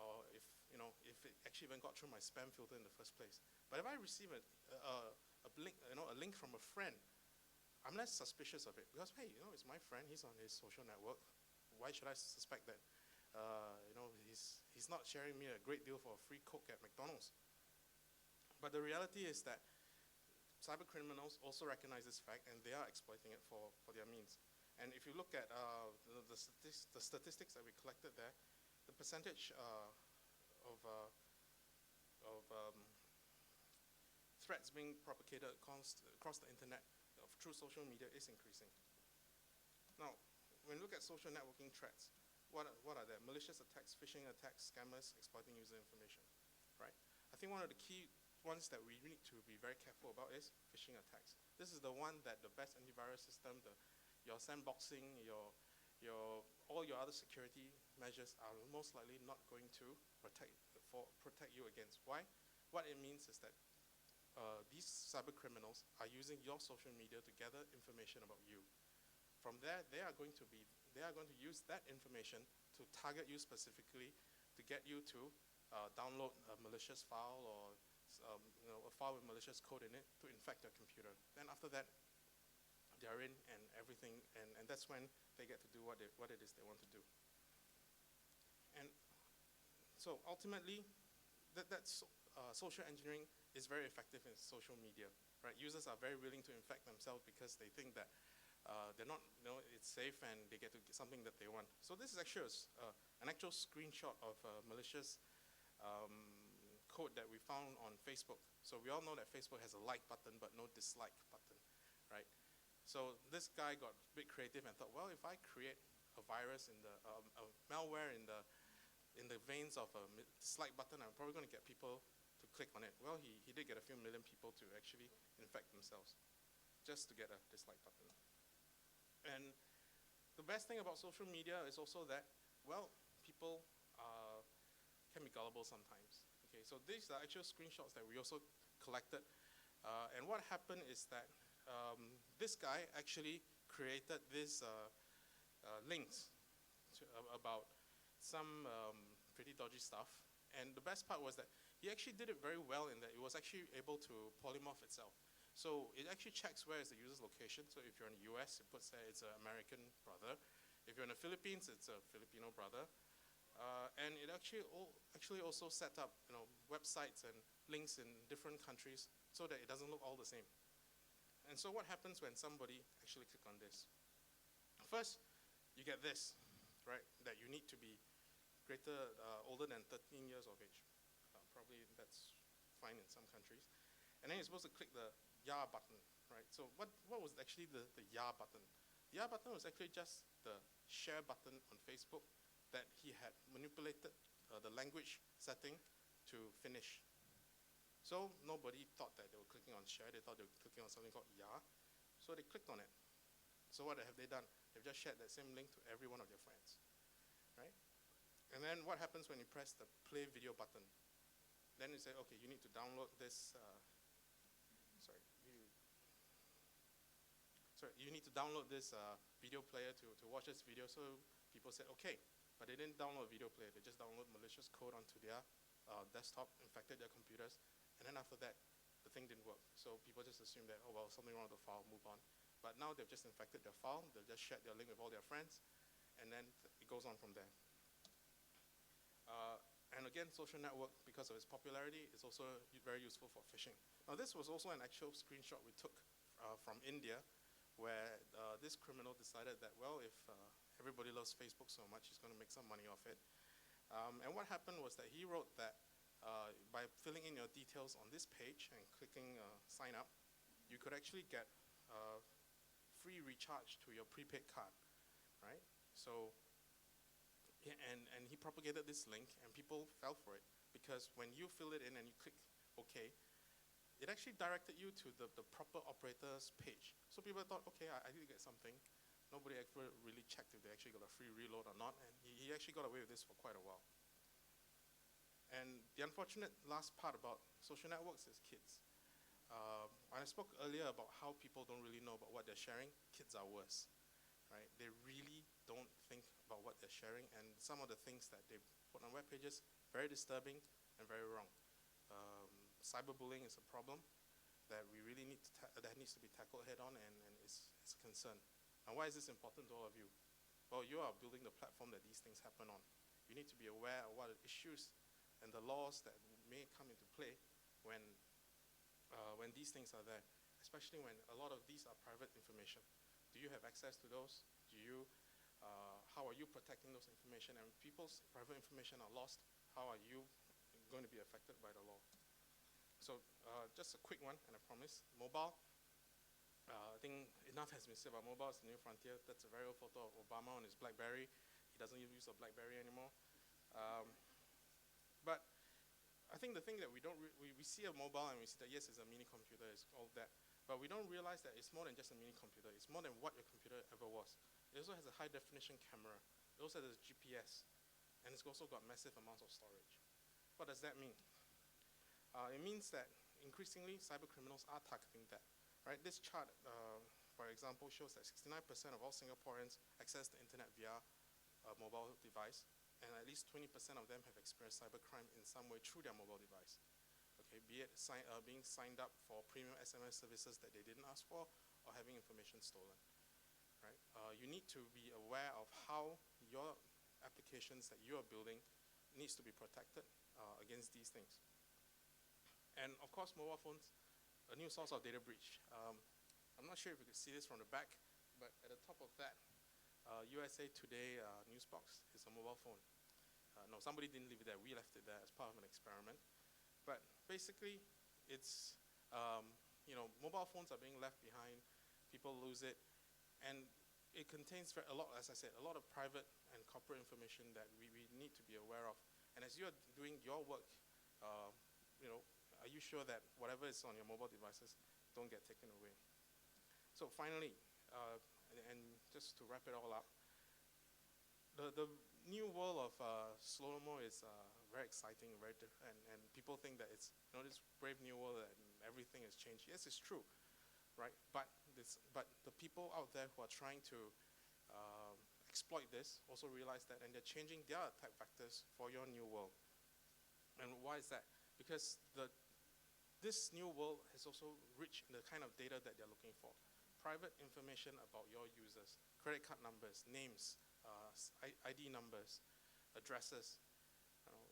Speaker 6: or if it actually even got through my spam filter in the first place. But if I receive a link from a friend, I'm less suspicious of it because, hey, it's my friend. He's on his social network. Why should I suspect that? He's not sharing me a great deal for a free Coke at McDonald's. But the reality is that cyber criminals also recognize this fact, and they are exploiting it for their means. And if you look at the statistics that we collected there, the percentage of threats being propagated across the internet through social media is increasing. Now, when we look at social networking threats, what are there? Malicious attacks, phishing attacks, scammers exploiting user information, right? I think one of the key ones that we need to be very careful about is phishing attacks. This is the one that the best antivirus system, your sandboxing, all your other security measures are most likely not going to protect you against. Why? What it means is that these cyber criminals are using your social media to gather information about you. From there, they are going to use that information to target you specifically, to get you to download a malicious file or a file with malicious code in it to infect your computer. Then after that, they're in and everything, and that's when they get to do what it is they want to do. And So ultimately, social engineering is very effective in social media, right? Users are very willing to infect themselves because they think that they're not, it's safe and they get to get something that they want. So this is actually an actual screenshot of a malicious code that we found on Facebook. So we all know that Facebook has a like button but no dislike button, right? So this guy got a bit creative and thought, well, if I create a virus in a malware in the veins of a dislike button, I'm probably going to get people to click on it. Well, he did get a few million people to actually infect themselves just to get a dislike button. And the best thing about social media is also that, well, people can be gullible sometimes. Okay, so these are actual screenshots that we also collected. And what happened is that this guy actually created these links about some pretty dodgy stuff. And the best part was that he actually did it very well in that it was actually able to polymorph itself. So it actually checks where is the user's location. So if you're in the US, it puts there it's an American brother. If you're in the Philippines, it's a Filipino brother. And it actually also set up websites and links in different countries so that it doesn't look all the same. And so what happens when somebody actually click on this? First, you get this, right? That you need to be older than 13 years of age. Probably that's fine in some countries. And then you're supposed to click the "ya" button, right? So what was actually the "ya" button? The "ya" button was actually just the share button on Facebook that he had manipulated the language setting to finish. So nobody thought that they were clicking on share, they thought they were clicking on something called "ya." So they clicked on it. So what have they done? They've just shared that same link to every one of their friends, right? And then what happens when you press the play video button? Then you say, okay, you need to download this, you need to download this video player to watch this video. So people said, okay, but they didn't download a video player, they just download malicious code onto their desktop, infected their computers, and then after that, the thing didn't work. So people just assumed that, oh well, something wrong with the file, move on. But now they've just infected their file, they've just shared their link with all their friends, and then it goes on from there. And again, social network, because of its popularity, is also very useful for phishing. Now this was also an actual screenshot we took from India, where this criminal decided that, well, if everybody loves Facebook so much, he's going to make some money off it. And what happened was that he wrote that by filling in your details on this page and clicking sign up, you could actually get free recharge to your prepaid card, right? So, and he propagated this link and people fell for it because when you fill it in and you click OK, it actually directed you to the proper operator's page. So people thought, okay, I need to get something. Nobody ever really checked if they actually got a free reload or not, and he actually got away with this for quite a while. And the unfortunate last part about social networks is kids. When I spoke earlier about how people don't really know about what they're sharing, kids are worse, right? They really don't think about what they're sharing, and some of the things that they put on web pages, very disturbing and very wrong. Cyberbullying is a problem that we really need that needs to be tackled head on, and is a concern. And why is this important to all of you? Well, you are building the platform that these things happen on. You need to be aware of what the issues and the laws that may come into play when these things are there, especially when a lot of these are private information. Do you have access to those? How are you protecting those information? And when people's private information are lost, how are you going to be affected by the law? So just a quick one, and I promise, mobile. I think enough has been said about mobile. It's the new frontier. That's a very old photo of Obama on his BlackBerry. He doesn't use a BlackBerry anymore. But I think the thing that we see a mobile and we see that, yes, it's a mini computer, it's all that. But we don't realize that it's more than just a mini computer. It's more than what your computer ever was. It also has a high definition camera. It also has a GPS. And it's also got massive amounts of storage. What does that mean? It means that increasingly cyber criminals are targeting that. Right? This chart, for example, shows that 69% of all Singaporeans access the internet via a mobile device, and at least 20% of them have experienced cybercrime in some way through their mobile device. Okay, be it being signed up for premium SMS services that they didn't ask for, or having information stolen. Right? You need to be aware of how your applications that you are building needs to be protected against these things. And of course, mobile phones, a new source of data breach. I'm not sure if you can see this from the back, but at the top of that, USA Today news box is a mobile phone. No, somebody didn't leave it there. We left it there as part of an experiment. But basically, it's, mobile phones are being left behind. People lose it. And it contains a lot, as I said, a lot of private and corporate information that we need to be aware of. And as you're doing your work, are you sure that whatever is on your mobile devices don't get taken away? So finally, and just to wrap it all up, the new world of solomo is very exciting, very different, and people think that it's this brave new world and everything has changed. Yes, it's true, right? But the people out there who are trying to exploit this also realize that, and they're changing their attack vectors for your new world. And why is that? Because this new world has also reached the kind of data that they're looking for. Private information about your users, credit card numbers, names, ID numbers, addresses.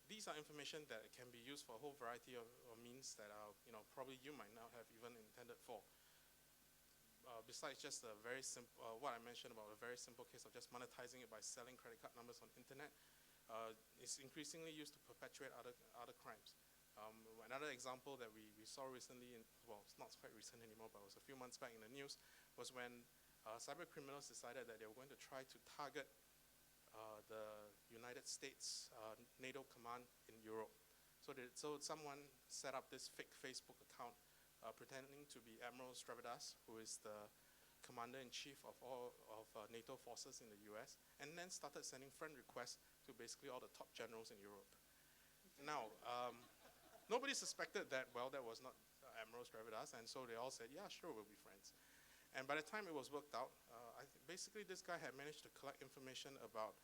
Speaker 6: These are information that can be used for a whole variety of means that probably you might not have even intended for. Besides just a very simple, what I mentioned about a very simple case of just monetizing it by selling credit card numbers on the internet, it's increasingly used to perpetuate other crimes. Another example that we saw recently, it's not quite recent anymore, but it was a few months back in the news, was when cyber criminals decided that they were going to try to target the United States NATO command in Europe. So someone set up this fake Facebook account pretending to be Admiral Stavridis, who is the commander-in-chief of all of NATO forces in the US, and then started sending friend requests to basically all the top generals in Europe. Now, nobody suspected that, that was not Admiral Stavridis, and so they all said, yeah, sure, we'll be friends. And by the time it was worked out, basically this guy had managed to collect information about,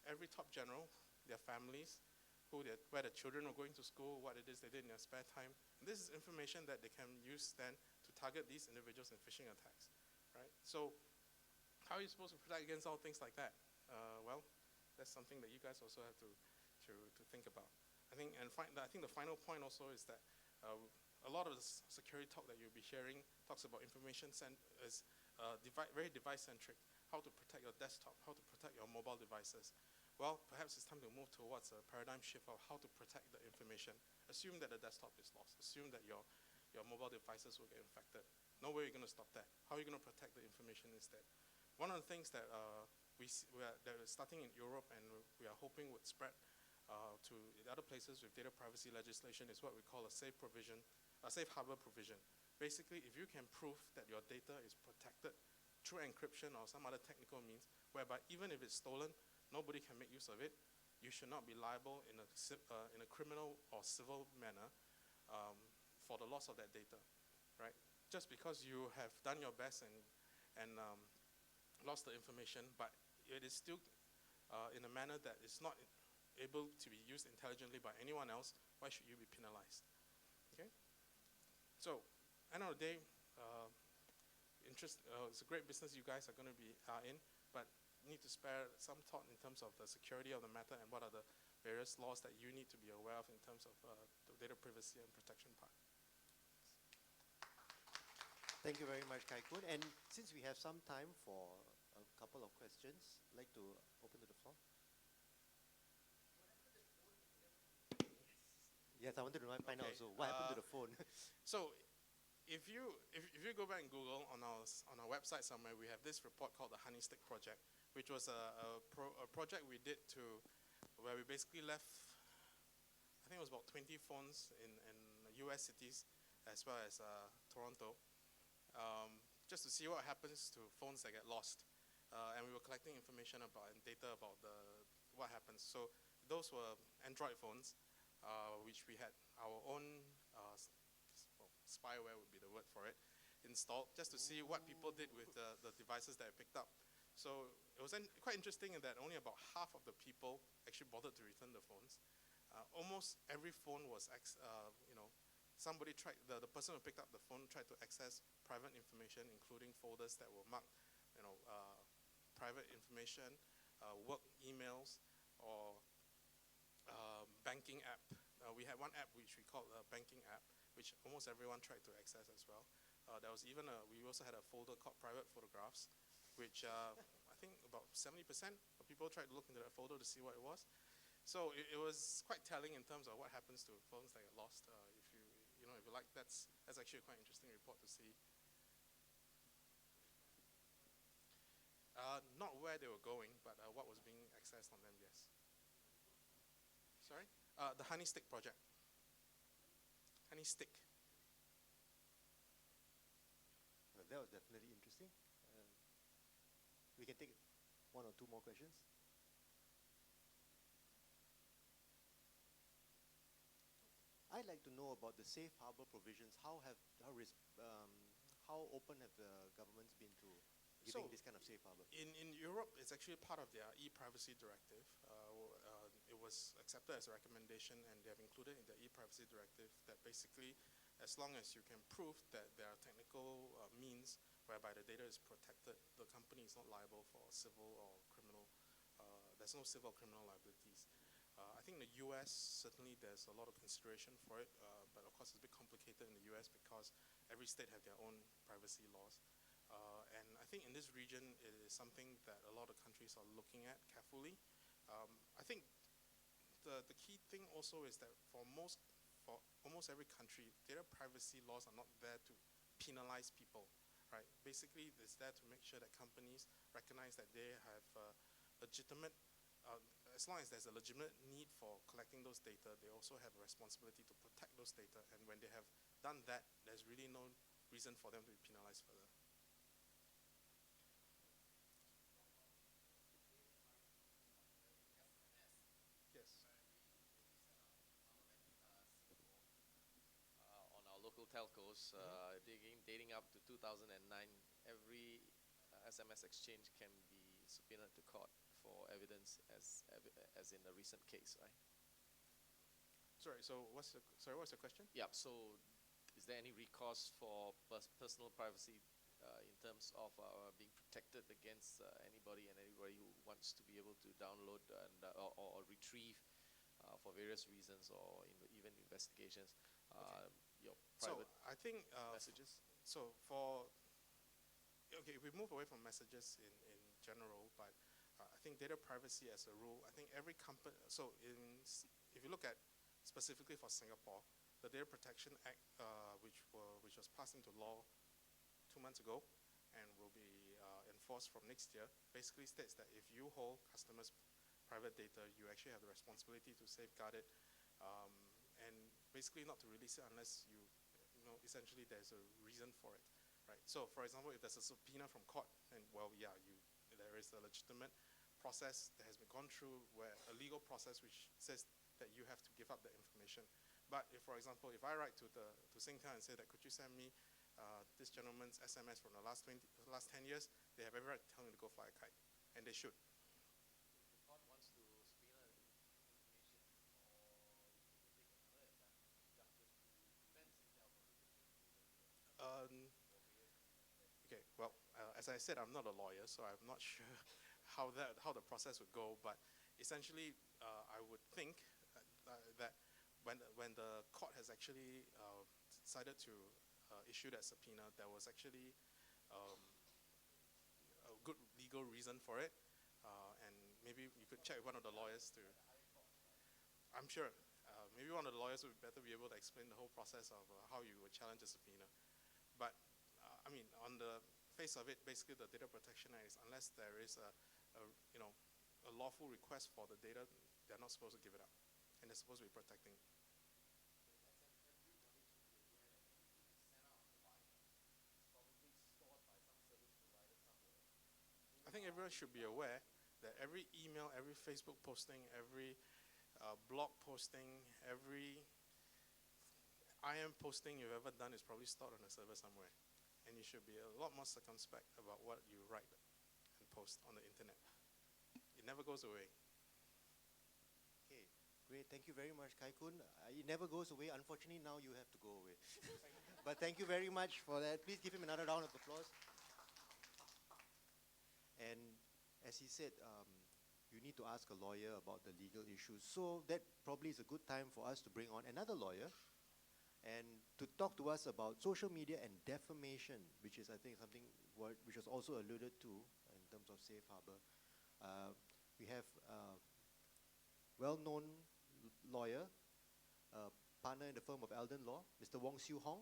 Speaker 6: every top general, their families, where the children were going to school, what it is they did in their spare time. And this is information that they can use then to target these individuals in phishing attacks, right? So how are you supposed to protect against all things like that? That's something that you guys also have to think about. I think the final point also is that a lot of the security talk that you'll be hearing talks about information is very device-centric. How to protect your desktop, how to protect your mobile devices. Well, perhaps it's time to move towards a paradigm shift of how to protect the information. Assume that the desktop is lost. Assume that your mobile devices will get infected. No way you're going to stop that. How are you going to protect the information instead? One of the things that that is starting in Europe and we are hoping would spread to other places with data privacy legislation is what we call a safe harbor provision. Basically, if you can prove that your data is protected through encryption or some other technical means, whereby even if it's stolen, nobody can make use of it, you should not be liable in a criminal or civil manner for the loss of that data, right? Just because you have done your best and lost the information, but it is still in a manner that is not able to be used intelligently by anyone else, why should you be penalized? Okay? So, end of the day, it's a great business you guys are going to be in, but you need to spare some thought in terms of the security of the matter and what are the various laws that you need to be aware of in terms of the data privacy and protection part.
Speaker 2: Thank you very much, Kai-kun. And since we have some time for a couple of questions, I'd like to open to the floor. Yes, I wanted to find out also what happened to the phone.
Speaker 6: So, if you go back and Google on our website somewhere, we have this report called the Honey Stick Project, which was a project we did where we basically left, I think it was about 20 phones in US cities as well as Toronto, just to see what happens to phones that get lost. And we were collecting information about and data about what happens. So those were Android phones, which we had our own spyware would be the word for it, installed just to see what people did with the devices that I picked up. So it was quite interesting in that only about half of the people actually bothered to return the phones. Almost every phone was, somebody tried, the person who picked up the phone tried to access private information, including folders that were marked, private information, work emails, or banking app. We had one app which we called a banking app, which almost everyone tried to access as well. There was even we also had a folder called private photographs, which I think about 70% of people tried to look into that folder to see what it was. So it was quite telling in terms of what happens to phones that get lost. If you like, that's actually a quite interesting report to see. Not where they were going, but what was being accessed on them, yes. Sorry? The Honey Stick project. Honey Stick.
Speaker 2: Well, that was definitely interesting. We can take one or two more questions. I'd like to know about the safe harbor provisions. How open have the governments been to giving this kind of safe harbor?
Speaker 6: In Europe, it's actually part of their e-privacy directive. It was accepted as a recommendation, and they have included in the e-privacy directive that basically, as long as you can prove that there are technical means whereby the data is protected, the company is not liable for civil or criminal. There's no civil or criminal liabilities. I think in the US, certainly there's a lot of consideration for it, but of course it's a bit complicated in the US because every state have their own privacy laws. And I think in this region, it is something that a lot of countries are looking at carefully. I think the key thing also is that for almost every country, data privacy laws are not there to penalize people, right? Basically, it's there to make sure that companies recognize that they have legitimate, as long as there's a legitimate need for collecting those data, they also have a responsibility to protect those data. And when they have done that, there's really no reason for them to be penalized further. Yes.
Speaker 7: On our local telcos, dating up to 2009, every SMS exchange can be subpoenaed to court for evidence, as in the recent case, right?
Speaker 6: Sorry. So what's the question?
Speaker 7: Yeah. So, is there any recourse for personal privacy in terms of being protected against anybody who wants to be able to download or retrieve for various reasons or even investigations your private
Speaker 6: I think
Speaker 7: messages?
Speaker 6: So if we move away from messages in general, but I think data privacy as a rule, I think every company, if you look at specifically for Singapore, the Data Protection Act, which was passed into law 2 months ago and will be enforced from next year, basically states that if you hold customers' private data, you actually have the responsibility to safeguard it, and basically not to release it unless essentially there's a reason for it, right? So, for example, if there's a subpoena from court, then there is a legitimate process that has been gone through, where a legal process which says that you have to give up that information. But if, for example, if I write to Singtel and say that, could you send me this gentleman's SMS from the last 10 years, they have every right to tell me to go fly a kite, and they should.
Speaker 7: If the court wants to subpoena the information, or take another injunction to prevent Singtel from releasing
Speaker 6: Okay, well, as I said, I'm not a lawyer, so I'm not sure how the process would go. But essentially, I would think that when the court has actually decided to issue that subpoena, there was actually a good legal reason for it, and maybe you could check with one of the lawyers to. I'm sure. Maybe one of the lawyers would better be able to explain the whole process of how you would challenge a subpoena. But on the face of it, basically the Data Protection Act is, unless there is a lawful request for the data, they're not supposed to give it up, and they're supposed to be protecting it. I think everyone should be aware that every email, every Facebook posting, every blog posting, every IM posting you've ever done is probably stored on a server somewhere. And you should be a lot more circumspect about what you write and post on the internet. It never goes away.
Speaker 2: Okay, great. Thank you very much, Kai Kun. It never goes away. Unfortunately, now you have to go away. But thank you very much for that. Please give him another round of applause. And as he said, you need to ask a lawyer about the legal issues. So that probably is a good time for us to bring on another lawyer and to talk to us about social media and defamation, which is, I think, something which was also alluded to in terms of safe harbor. We have a well-known lawyer, partner in the firm of Eldon Law, Mr. Wong Siu Hong.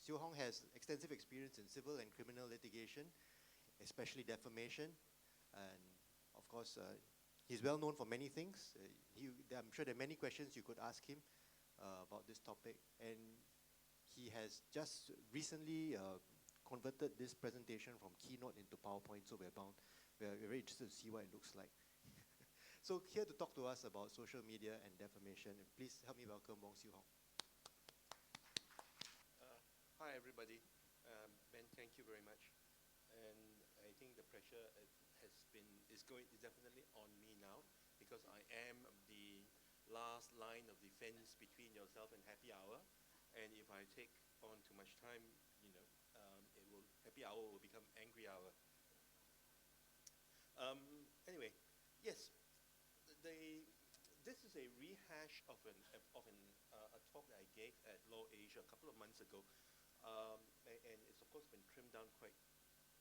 Speaker 2: Siu Hong has extensive experience in civil and criminal litigation, especially defamation, and of course, he's well known for many things. I'm sure there are many questions you could ask him about this topic, and he has just recently converted this presentation from Keynote into PowerPoint, so we're very interested to see what it looks like. So here to talk to us about social media and defamation, please help me welcome Wong Siu Hong.
Speaker 8: Hi, everybody. Ben, thank you very much. And I think the pressure is definitely on me now because I am the last line of defense between yourself and happy hour. And if I take on too much time, happy hour will become angry hour. Anyway, yes, this is a rehash of a talk that I gave at Law Asia a couple of months ago. And it's of course been trimmed down quite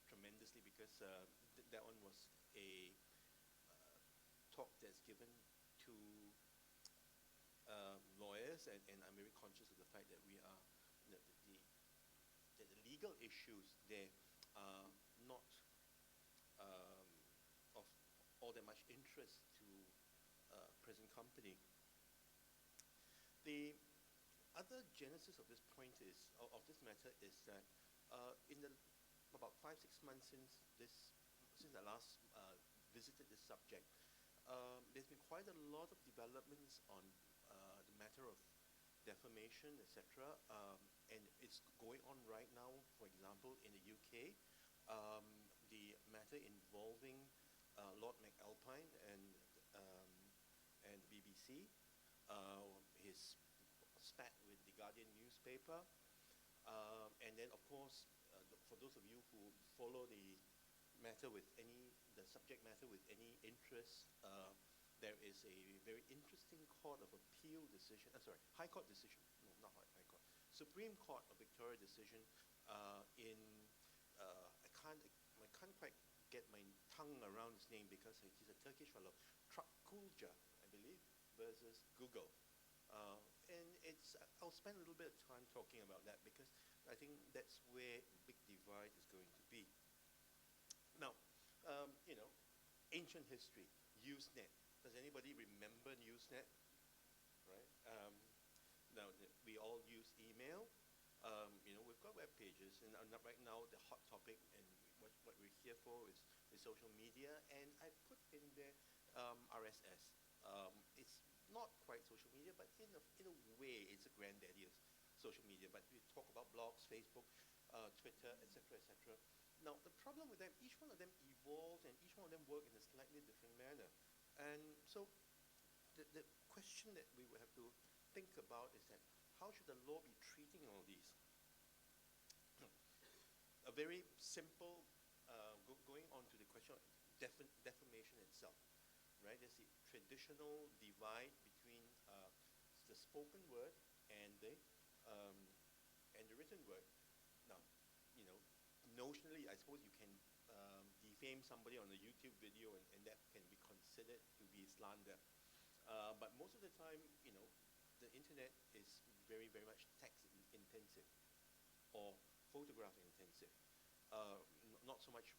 Speaker 8: tremendously because that one was a talk that's given to lawyers, and I'm very conscious of the fact that we are that the legal issues there are not of all that much interest to present company. The other genesis of this point is, of this matter, is that in the about 5-6 months since I last visited this subject, there's been quite a lot of developments on the matter of defamation, etc. And it's going on right now. For example, in the UK, the matter involving Lord McAlpine and BBC, his spat with the Guardian newspaper, and then of course, for those of you who follow the subject matter with any interest, there is a very interesting Court of Appeal decision. High Court decision. No, not High Court. Supreme Court of Victoria decision in I can't quite get my tongue around his name because he's a Turkish fellow. Trakulja, I believe, versus Google. And I'll spend a little bit of time talking about that because I think that's where the big divide is going to be. Now, ancient history, Usenet. Does anybody remember Usenet? Right? Now, we all use email. We've got web pages, and right now the hot topic and what we're here for is social media. And I put in there RSS. It's not quite social media, but in a way, it's a granddaddy of social media. But we talk about blogs, Facebook, Twitter, etc., etc. Now, the problem with them, each one of them evolved, and each one of them work in a slightly different manner. And so, the question that we will have to think about is that how should the law be treating all these? A very simple, going on to the question of defamation itself. Right, there's the traditional divide between the spoken word and the written word. Now, notionally, I suppose you can defame somebody on a YouTube video, and that can be considered to be slander. But most of the time, the internet is very, very much text intensive or photograph intensive. Not so much.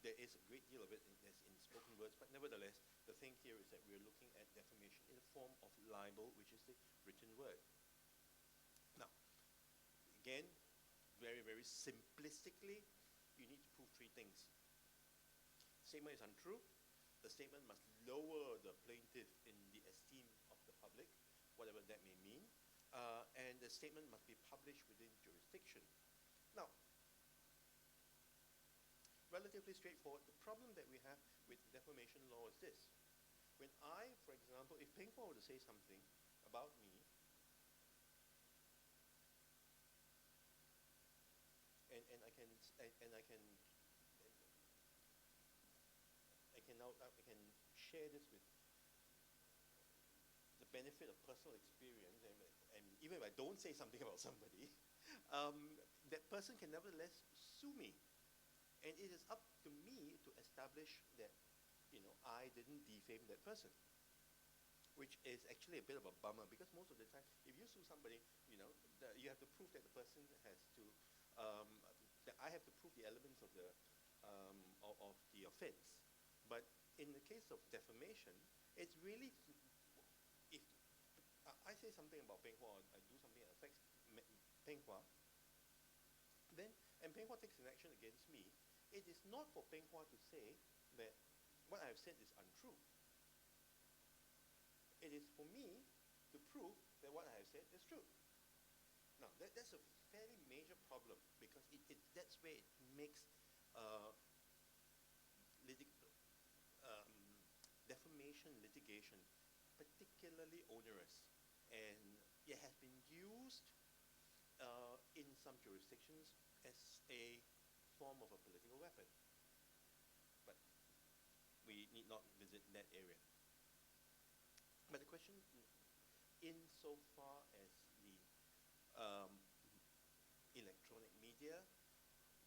Speaker 8: There is a great deal of it in spoken words, but nevertheless, the thing here is that we're looking at defamation in the form of libel, which is the written word. Now, again, very, very simplistically, you need to prove three things. Statement is untrue. The statement must lower the plaintiff in the esteem of the public, whatever that may mean, and the statement must be published within jurisdiction. Now, relatively straightforward. The problem that we have with defamation law is this. When I, for example, if Peng Fo were to say something about me, and I can share this with the benefit of personal experience, and even if I don't say something about somebody, that person can nevertheless sue me. And it is up to me to establish that, I didn't defame that person, which is actually a bit of a bummer, because most of the time, if you sue somebody, you have to prove that the person has to, that I have to prove the elements of the offense. But in the case of defamation, it's really, if I say something about Peng Hua, or I do something that affects Peng Hua, and Peng Hua takes an action against me, it is not for Peng Hua to say that what I have said is untrue. It is for me to prove that what I have said is true. Now, that's a fairly major problem, because that's where it makes defamation litigation particularly onerous. And it has been used in some jurisdictions as a form of a political weapon. But we need not visit that area. But the question, insofar as the electronic media,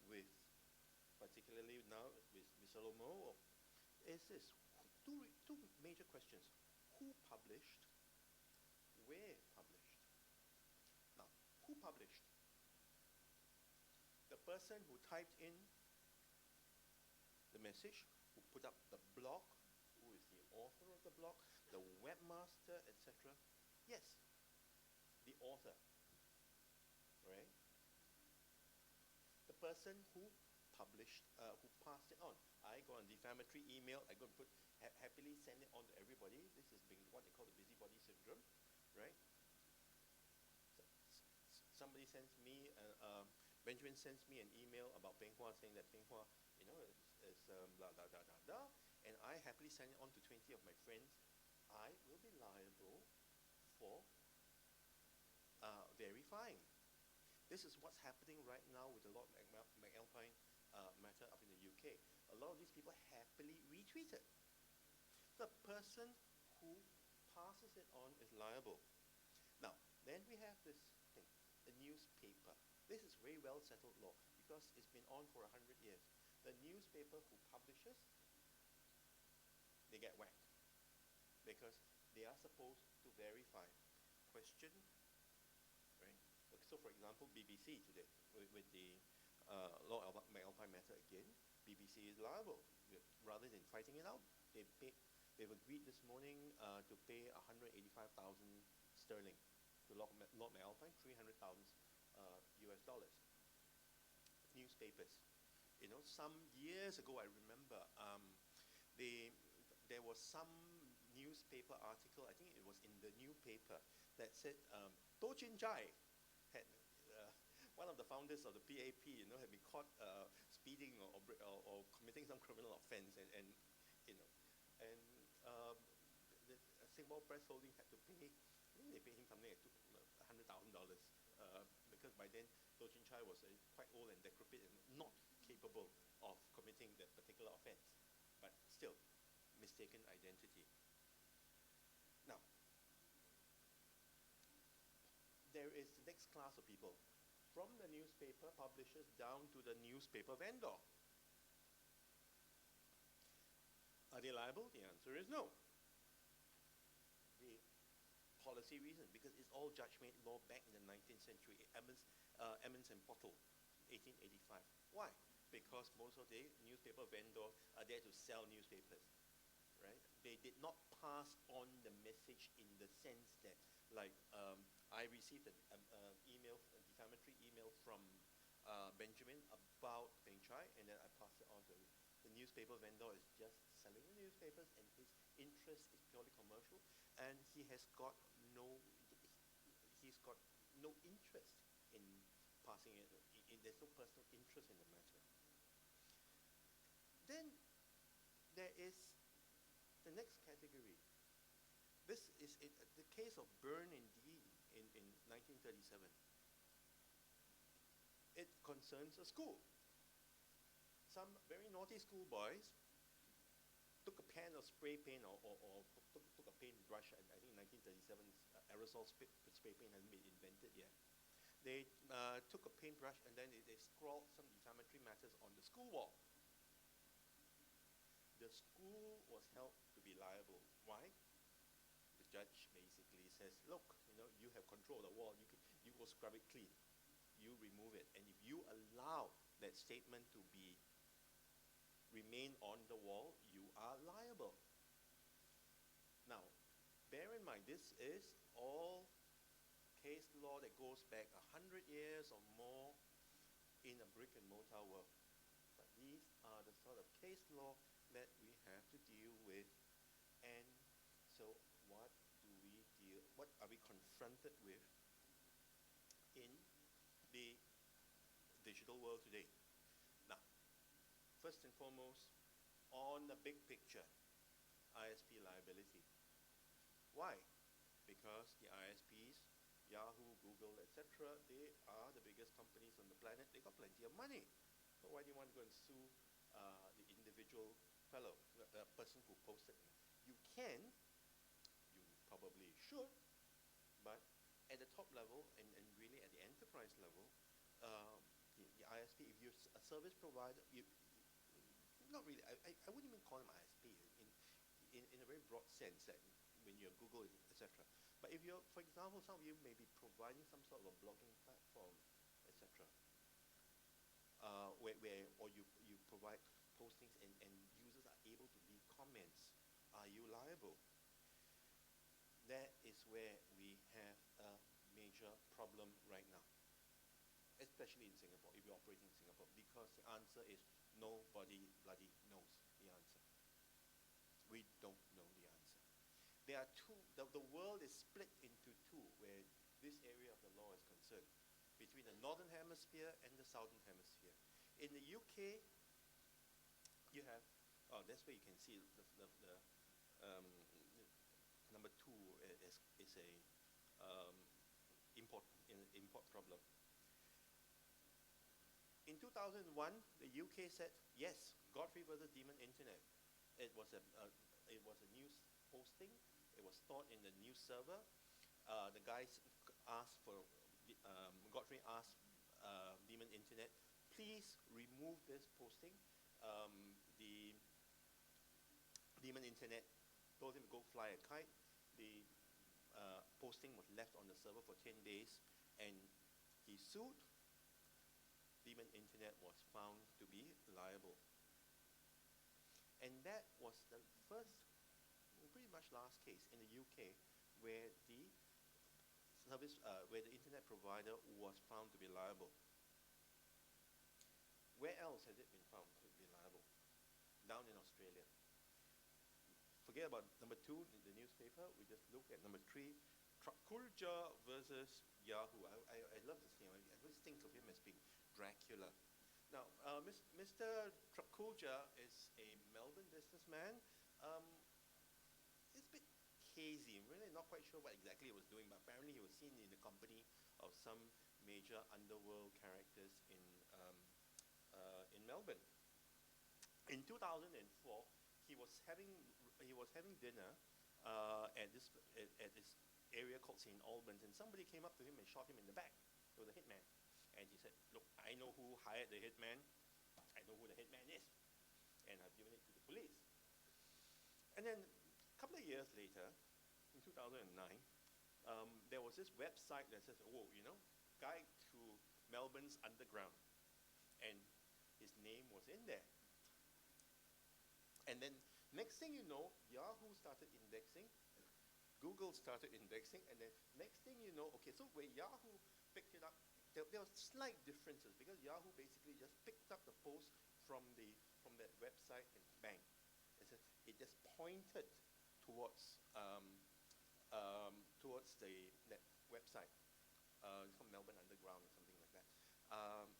Speaker 8: with particularly now with Solomo, is this two major questions: who published, where published. Now, who published? The person who typed in the message, who put up the blog, who is the author of the blog, the webmaster, etc. Yes, the author, right? The person who published, who passed it on. I go on defamatory email, I go and happily send it on to everybody. This is being what they call the busybody syndrome, right? Somebody sends me, Benjamin sends me an email about Peng Hua, saying that Peng Hua, is blah, blah, blah, blah, blah, and I happily send it on to 20 of my friends. I will be liable for verifying. This is what's happening right now with the Lord McAlpine matter up in the UK. A lot of these people happily retweet it. The person who passes it on is liable. Now, then we have this thing, the newspaper. This is very well settled law, because it's been on for 100 years. The newspaper who publishes, they get whacked, because they are supposed to verify. Question, right? So, for example, BBC today, with the Lord McAlpine matter again, BBC is liable. Rather than fighting it out, they've agreed this morning to pay 185,000 sterling to Lord McAlpine, 300,000 US dollars. Newspapers. Some years ago, I remember there was some newspaper article, I think it was in the New Paper, that said Toh Chin Chai had, one of the founders of the PAP, had been caught speeding or committing some criminal offense, and the Singapore Press Holdings had to pay. I think they paid him something like $100,000, because by then Toh Chin Chai was quite old and decrepit and not capable of committing that particular offense. But still, mistaken identity. Now, there is the next class of people, from the newspaper publishers down to the newspaper vendor. Are they liable? The answer is no. The policy reason, because it's all judge-made law back in the 19th century. Emmons and Pottle, 1885. Why? Because most of the newspaper vendors are there to sell newspapers, right? They did not pass on the message in the sense that, like, I received an email, a defamatory email from Benjamin about Peng Chai, and then I passed it on to the newspaper vendor. Is just selling the newspapers, and his interest is purely commercial, and he's got no interest in passing it. There's no personal interest in the matter. Then there is the next category. This is the case of Burn and Dean in 1937. It concerns a school. Some very naughty schoolboys took a pen of spray paint or took a paintbrush, and I think 1937 aerosol spray paint hasn't been invented yet. They took a paintbrush and then they scrawled some defamatory matters on the school wall. The school was held to be liable. Why? The judge basically says, look, you have control of the wall. You go scrub it clean. You remove it. And if you allow that statement to remain on the wall, you are liable. Now, bear in mind, this is all case law that goes back 100 years or more in a brick and mortar world. But these are the sort of case law that we have to deal with. And so what are we confronted with in the digital world today? Now, first and foremost, on the big picture, ISP liability. Why? Because the ISPs, Yahoo, Google, etc., they are the biggest companies on the planet. They got plenty of money. So why do you want to go and sue the individual fellow, the person who posted it? You can, you probably should, but at the top level and really at the enterprise level, the ISP, if you're a service provider, not really, I wouldn't even call them ISP in a very broad sense that when you're Google, etc. But if you're, for example, some of you may be providing some sort of a blogging platform, etc., or you provide postings and users are able to leave comments, are you liable? That is where we have a major problem right now, especially in Singapore, if you're operating in Singapore, because the answer is nobody bloody knows the answer. We don't know the answer. There are two, the world is split into two where this area of the law is concerned, between the Northern Hemisphere and the Southern Hemisphere. In the UK, you have, that's where you can see the number two is a import problem. In 2001, the UK said, yes, Godfrey versus Demon Internet. It was a news posting. It was stored in the news server. The guys asked for, Godfrey asked Demon Internet, please remove this posting. The Demon Internet told him to go fly a kite. The posting was left on the server for 10 days, and he sued. Demon Internet was found to be liable. And that was the first, pretty much last case in the UK where the internet provider was found to be liable. Where else has it been found to be liable? Down in Australia. Forget about number two, the newspaper. We just look at number three, Trakulja versus Yahoo. I love this name. I always think of him as being Dracula. Now, Mr. Trakulja is a Melbourne businessman. It's a bit hazy. I'm really not quite sure what exactly he was doing, but apparently he was seen in the company of some major underworld characters in Melbourne. In 2004, he was having dinner at this area called St. Albans, and somebody came up to him and shot him in the back. It was a hitman. And he said, look, I know who hired the hitman. I know who the hitman is. And I've given it to the police. And then a couple of years later, in 2009, there was this website that says, Guide to Melbourne's Underground. And his name was in there. And then next thing you know, Yahoo started indexing, Google started indexing, and then next thing you know, okay, so when Yahoo picked it up, there were slight differences because Yahoo basically just picked up the post from that website and bang, it just pointed towards that website, from Melbourne Underground or something like that,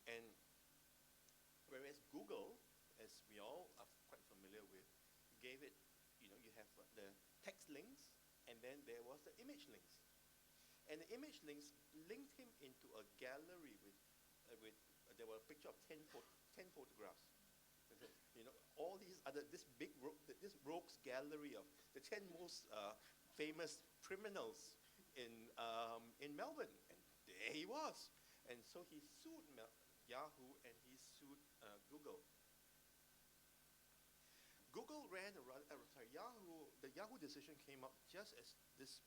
Speaker 8: and whereas Google, as we all are quite familiar with, gave it, you have the text links, and then there was the image links. And the image links linked him into a gallery with there were a picture of 10 photographs. All these other, this rogues gallery 10 most famous criminals in Melbourne. And there he was. And so he sued Yahoo and he sued Google. Google ran Yahoo. The Yahoo decision came up just as this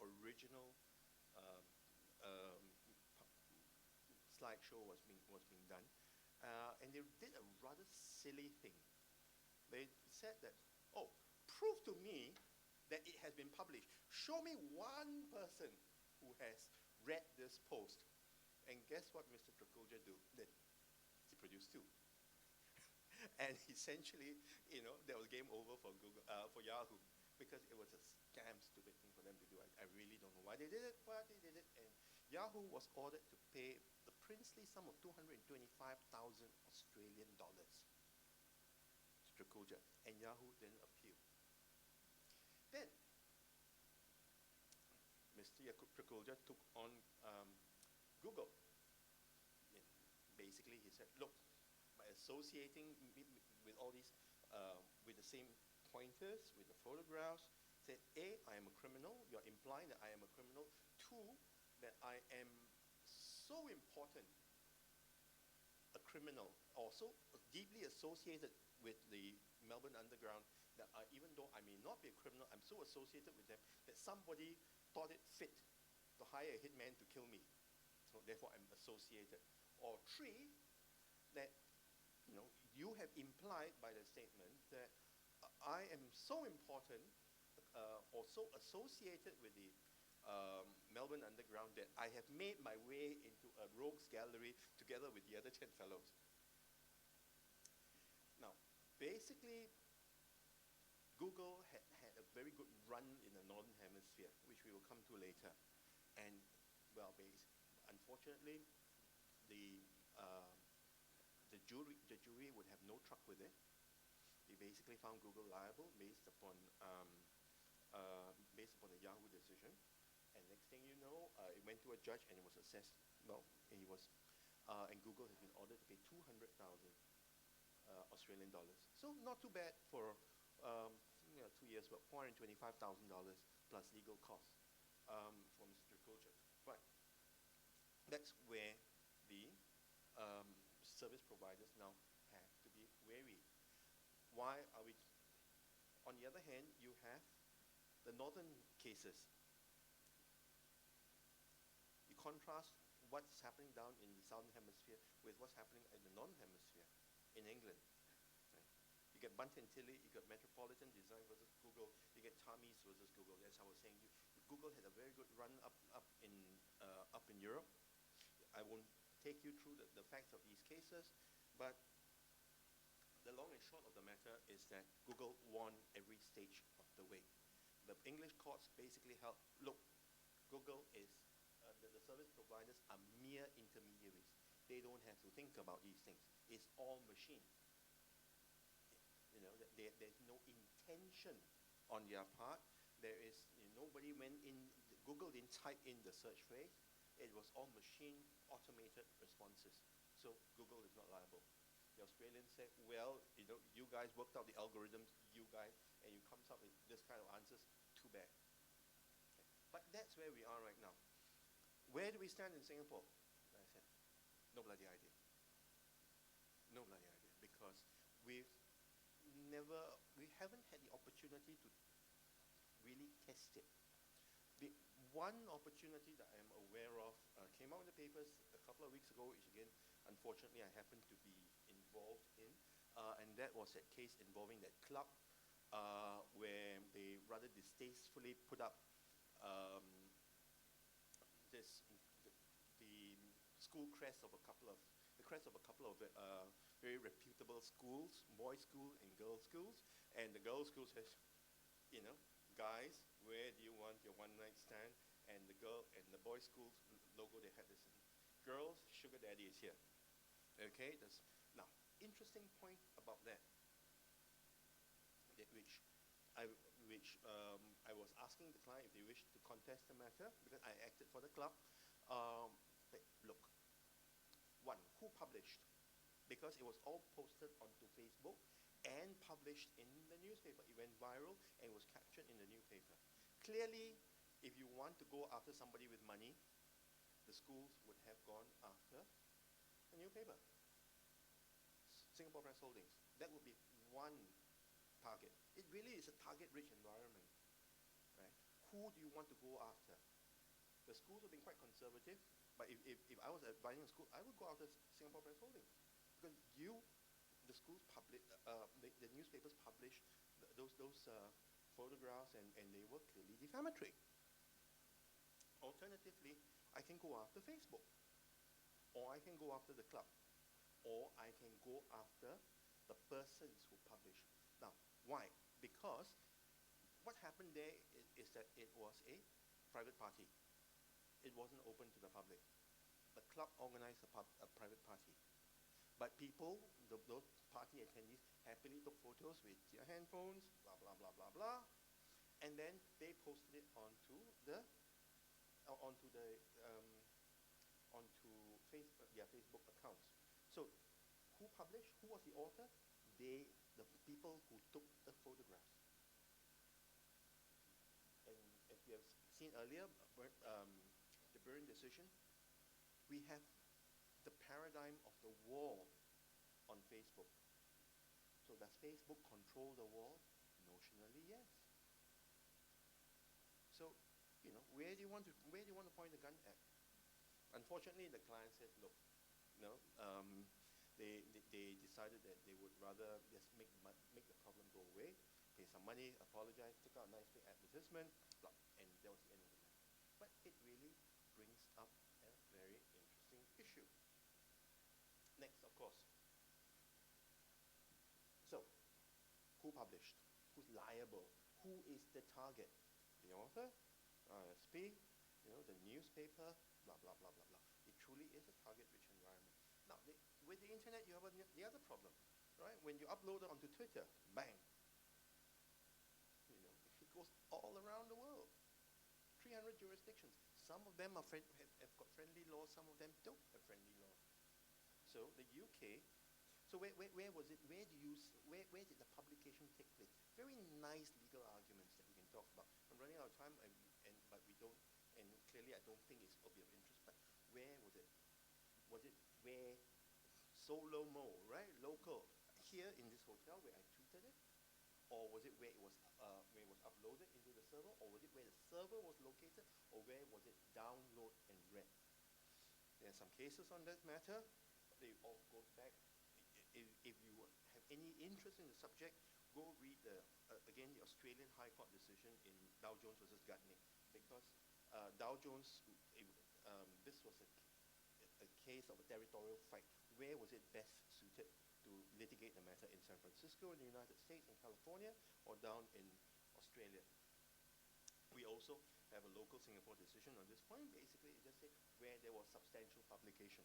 Speaker 8: original um, um, slideshow was being done, and they did a rather silly thing. They said that, oh, prove to me that it has been published. Show me one person who has read this post. And guess what Mr. Trakulja did? He produced two. And essentially, there was game over for Yahoo, because it was a scam, stupid thing for them to do. I really don't know why they did it, but they did it. And Yahoo was ordered to pay the princely sum of 225,000 Australian dollars to Trakulja, and Yahoo didn't appeal. Then, Mr. Trakulja took on Google. And basically, he said, look, by associating with all these, with the same pointers, with the photographs, said, A, I am a criminal. You're implying that I am a criminal. Two, that I am so important a criminal, also deeply associated with the Melbourne Underground, that even though I may not be a criminal, I'm so associated with them that somebody thought it fit to hire a hitman to kill me. So therefore, I'm associated. Or three, that you have implied by the statement that I am so important or so associated with the Melbourne Underground that I have made my way into a rogues gallery together with the other 10 fellows. Now, basically, Google had a very good run in the Northern Hemisphere, which we will come to later. And, well, unfortunately, the jury would have no truck with it. They basically found Google liable based upon the Yahoo decision. And next thing you know, it went to a judge and it was assessed. Well, and Google has been ordered to pay 200,000 Australian dollars. So not too bad for 2 years, but $425,000 plus legal costs for Mr. Trakulja. Right. That's where the service providers now have to be wary. Why are we? On the other hand, you have the northern cases. You contrast what's happening down in the southern hemisphere with what's happening in the northern hemisphere in England. Right? You get Bunt and Tilly, you got Metropolitan Design versus Google, you get Tamis versus Google. As I was saying, Google had a very good run up in Europe. I won't take you through the facts of these cases, but the long and short of the matter is that Google won every stage of the way. The English courts basically held, look, Google is, the service providers are mere intermediaries. They don't have to think about these things. It's all machine. There's no intention on their part. There is, nobody went in, Google didn't type in the search phrase. It was all machine automated responses. So Google is not liable. The Australians said, well, you guys worked out the algorithms, and you comes up with this kind of answers, too bad. Okay. But that's where we are right now. Where do we stand in Singapore? Like I said, no bloody idea. No bloody idea, because we haven't had the opportunity to really test it. The one opportunity that I am aware of came out in the papers a couple of weeks ago, which again, unfortunately, I happened to be involved in, and that was a case involving that club where they rather distastefully put up the school crest of a couple of very reputable schools, boys' school and girls' schools, and the girls' school says, guys, where do you want your one-night stand? And the boys' school logo, they had this, girls, sugar daddy is here. Okay, now, interesting point about that, which I was asking the client if they wished to contest the matter, because I acted for the club. Look, one, who published? Because it was all posted onto Facebook, and published in the newspaper. It went viral and was captured in the newspaper. Clearly, if you want to go after somebody with money, the schools would have gone after a newspaper. Singapore Press Holdings. That would be one target. It really is a target-rich environment, right? Who do you want to go after? The schools have been quite conservative, but if I was advising a school, I would go after Singapore Press Holdings, because the schools the newspapers publish those photographs, and they were clearly defamatory. Alternatively, I can go after Facebook, or I can go after the club, or I can go after the persons who publish. Now, why? Because what happened there is that it was a private party. It wasn't open to the public. The club organized a private party. But people, those party attendees, happily took photos with their handphones, blah, blah, blah, blah, blah. And then they posted it onto their Facebook accounts. So who published? Who was the author? The people who took the photographs. And as we have seen earlier, the Byrne decision, we have the paradigm of the wall on Facebook. So does Facebook control the wall? Notionally, yes. So, where do you want to point the gun at? Unfortunately, the client said, look, they decided that they would rather just make the problem go away, pay some money, apologize, took out a nice big advertisement, blah, and that was the end of the matter. But it really brings up a very interesting issue. Next, of course. So, who published? Who's liable? Who is the target? The author, RSP, the newspaper, blah, blah, blah, blah, blah. It truly is a target-rich environment. Now, with the internet, you have the other problem, right? When you upload it onto Twitter, bang. It goes all around the world. 300 jurisdictions. Some of them have got friendly laws, some of them don't have friendly laws. So the UK, so where was it? Where did the publication take place? Very nice legal arguments that we can talk about. I'm running out of time, but we don't, and clearly I don't think it's of your interest, but where was it? Was it where solomo, right? Local, here in this hotel where I tweeted it? Or was it where it was uploaded into the server? Or was it where the server was located? Or where was it download and read? There are some cases on that matter. They all go back. If you have any interest in the subject, go read again the Australian High Court decision in Dow Jones versus Gutnick, because Dow Jones, this was a case of a territorial fight. Where was it best suited to litigate the matter, in San Francisco, in the United States, in California, or down in Australia? We also have a local Singapore decision on this point. Basically, it just said where there was substantial publication,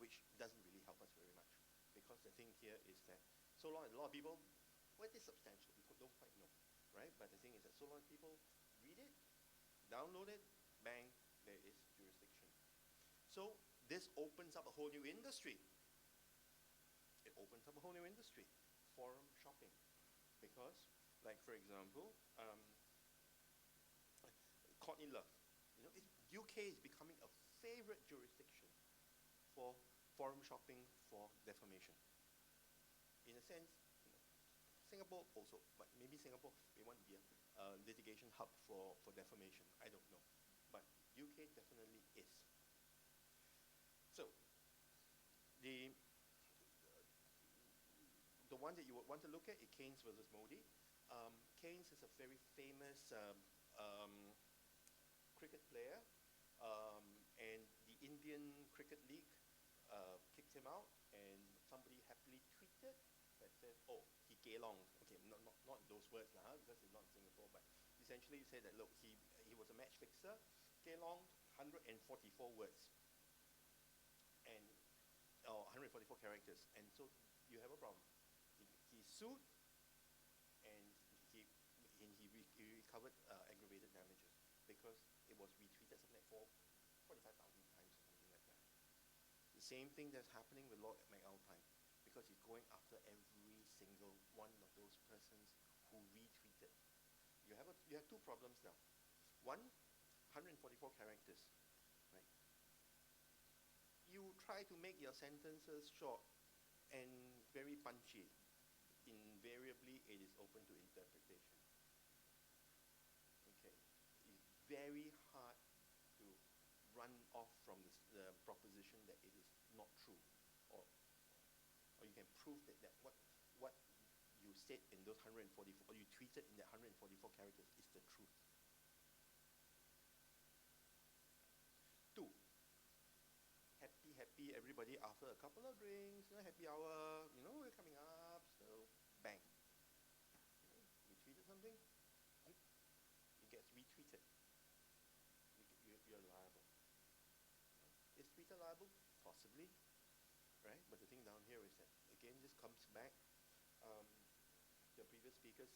Speaker 8: which doesn't really help us very much, because the thing here is that so long as a lot of people, what is substantial? We don't quite know, right? But the thing is that so long as people read it, download it, bang, there is jurisdiction. So this opens up a whole new industry. It opens up a whole new industry, forum shopping. Because, like for example, Courtney Love, UK is becoming a favorite jurisdiction for forum shopping for defamation. In a sense, Singapore also, but maybe Singapore may want to be a litigation hub for defamation. I don't know, but UK definitely is. So, the one that you would want to look at is Keynes versus Modi. Keynes is a very famous cricket player, and the Indian Cricket League kicked him out, and somebody happily tweeted that says, oh, he gelonged. Okay, not those words, because it's not in Singapore, but essentially he said that, look, he was a match fixer, gelonged 144 words, and 144 characters, and so you have a problem. He sued, and he recovered aggravated damages because it was retweeted something like 45,000 times or something like that. The same thing that's happening with Lord McAlpine, because he's going after every single one of those persons who retweeted. You have two problems now. One, 144 characters, right? You try to make your sentences short and very punchy. Invariably, it is open to interpretation. Okay, it's very hard to run off from the proposition that it is not true, or you can prove that what you said in those 144, or you tweeted in that 144 characters is the truth. Two, happy, everybody after a couple of drinks, happy hour, we're coming up, so bang. We tweeted something, it gets retweeted. You're liable. Is Twitter liable? Possibly, right? But the thing down here is that, again, this comes back the previous speaker's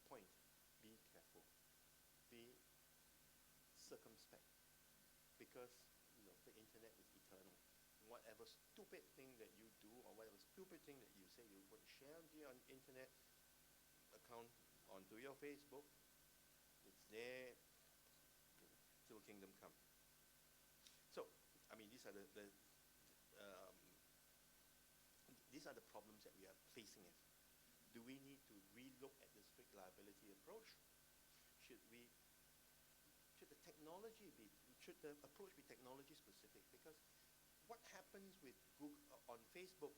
Speaker 8: point. Be careful. Be circumspect. Because the internet is eternal. Whatever stupid thing that you do, or whatever stupid thing that you say you're going to share onto your internet account, onto your Facebook, it's there till kingdom come. So, these are these are the problems that we are facing. Do we need to relook at the strict liability approach? Should the approach be technology specific? Because what happens with Google on Facebook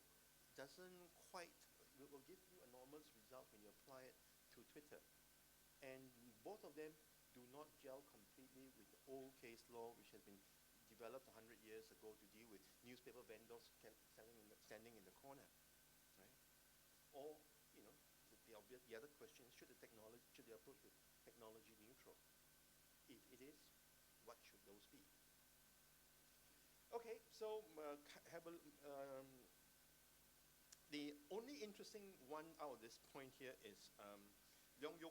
Speaker 8: doesn't quite will give you enormous results when you apply it to Twitter, and both of them do not gel completely with the old case law, which has been developed 100 years ago to deal with newspaper vendors standing in the corner, right? Or the other question is, should the approach be technology neutral? If it is, what should those be? Okay, so the only interesting one out of this point here is Leong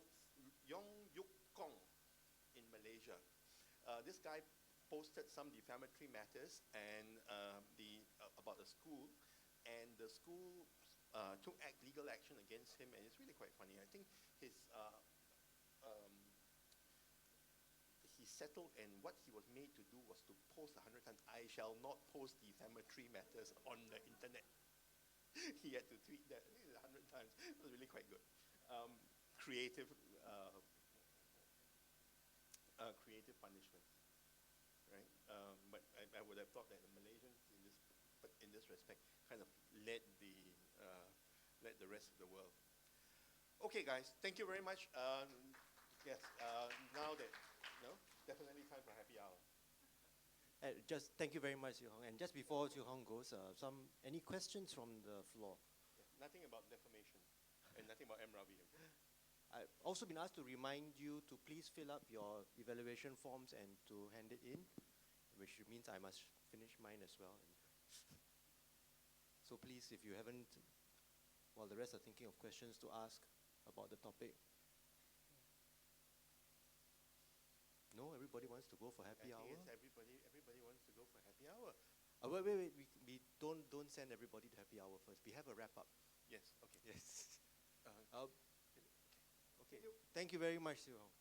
Speaker 8: Yuk Kong in Malaysia. This guy posted some defamatory matters and about the school, and the school took legal action against him, and it's really quite funny. I think he settled, and what he was made to do was to post 100 times, "I shall not post defamatory matters on the internet." He had to tweet that 100 times. It was really quite good. Creative punishment, right? But I would have thought that the Malaysians in this respect kind of led the rest of the world. Okay, guys, thank you very much. Yes, now that definitely time for happy hour.
Speaker 2: Just thank you very much, Siew Hong. And just before Siew Hong goes, any questions from the floor?
Speaker 8: Yeah, nothing about defamation and nothing about M. Ravi.
Speaker 2: I've also been asked to remind you to please fill up your evaluation forms and to hand it in, which means I must finish mine as well. So please, if you haven't, while the rest are thinking of questions to ask about the topic. No, everybody wants to go for happy hour.
Speaker 8: Yes, everybody wants to go for happy hour.
Speaker 2: Wait. We don't send everybody to happy hour first. We have a wrap up.
Speaker 8: Yes. Okay.
Speaker 2: Yes. Okay. Thank you very much, Siew Hong.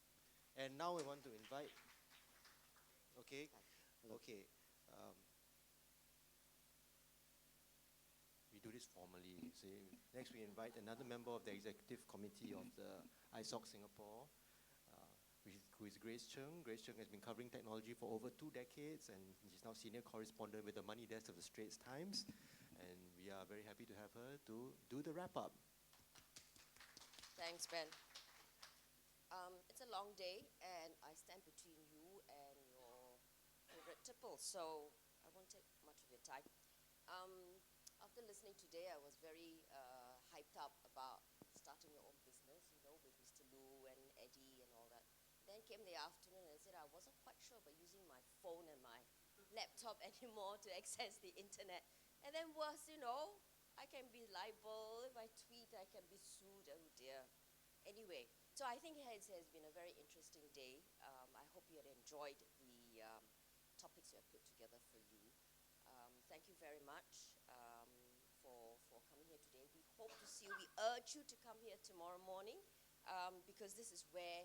Speaker 2: And now we want to invite. Okay. Okay. We do this formally. See, next we invite another member of the executive committee of the ISOC Singapore, who is Grace Cheung. Grace Cheung has been covering technology for over 2 decades, and she's now senior correspondent with the Money Desk of the Straits Times. And we are very happy to have her to do the wrap up.
Speaker 9: Thanks, Ben. It's a long day, and I stand between you and your favorite tipple, so I won't take much of your time. After listening today, I was very hyped up about starting your own business, with Mr. Lu and Eddie and all that. Then came the afternoon and I said I wasn't quite sure about using my phone and my laptop anymore to access the internet. And then worse, I can be liable. If I tweet, I can be sued. Oh dear. Anyway, so I think it has been a very interesting day. I hope you had enjoyed the topics we have put together for you. Thank you very much for coming here today. We hope to see you. We urge you to come here tomorrow morning because this is where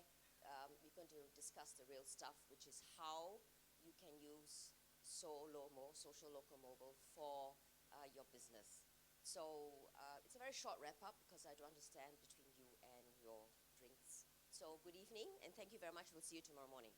Speaker 9: we're going to discuss the real stuff, which is how you can use Solomo, Social Local Mobile, for your business. So it's a very short wrap-up because I do understand between you and your drinks. So good evening, and thank you very much. We'll see you tomorrow morning.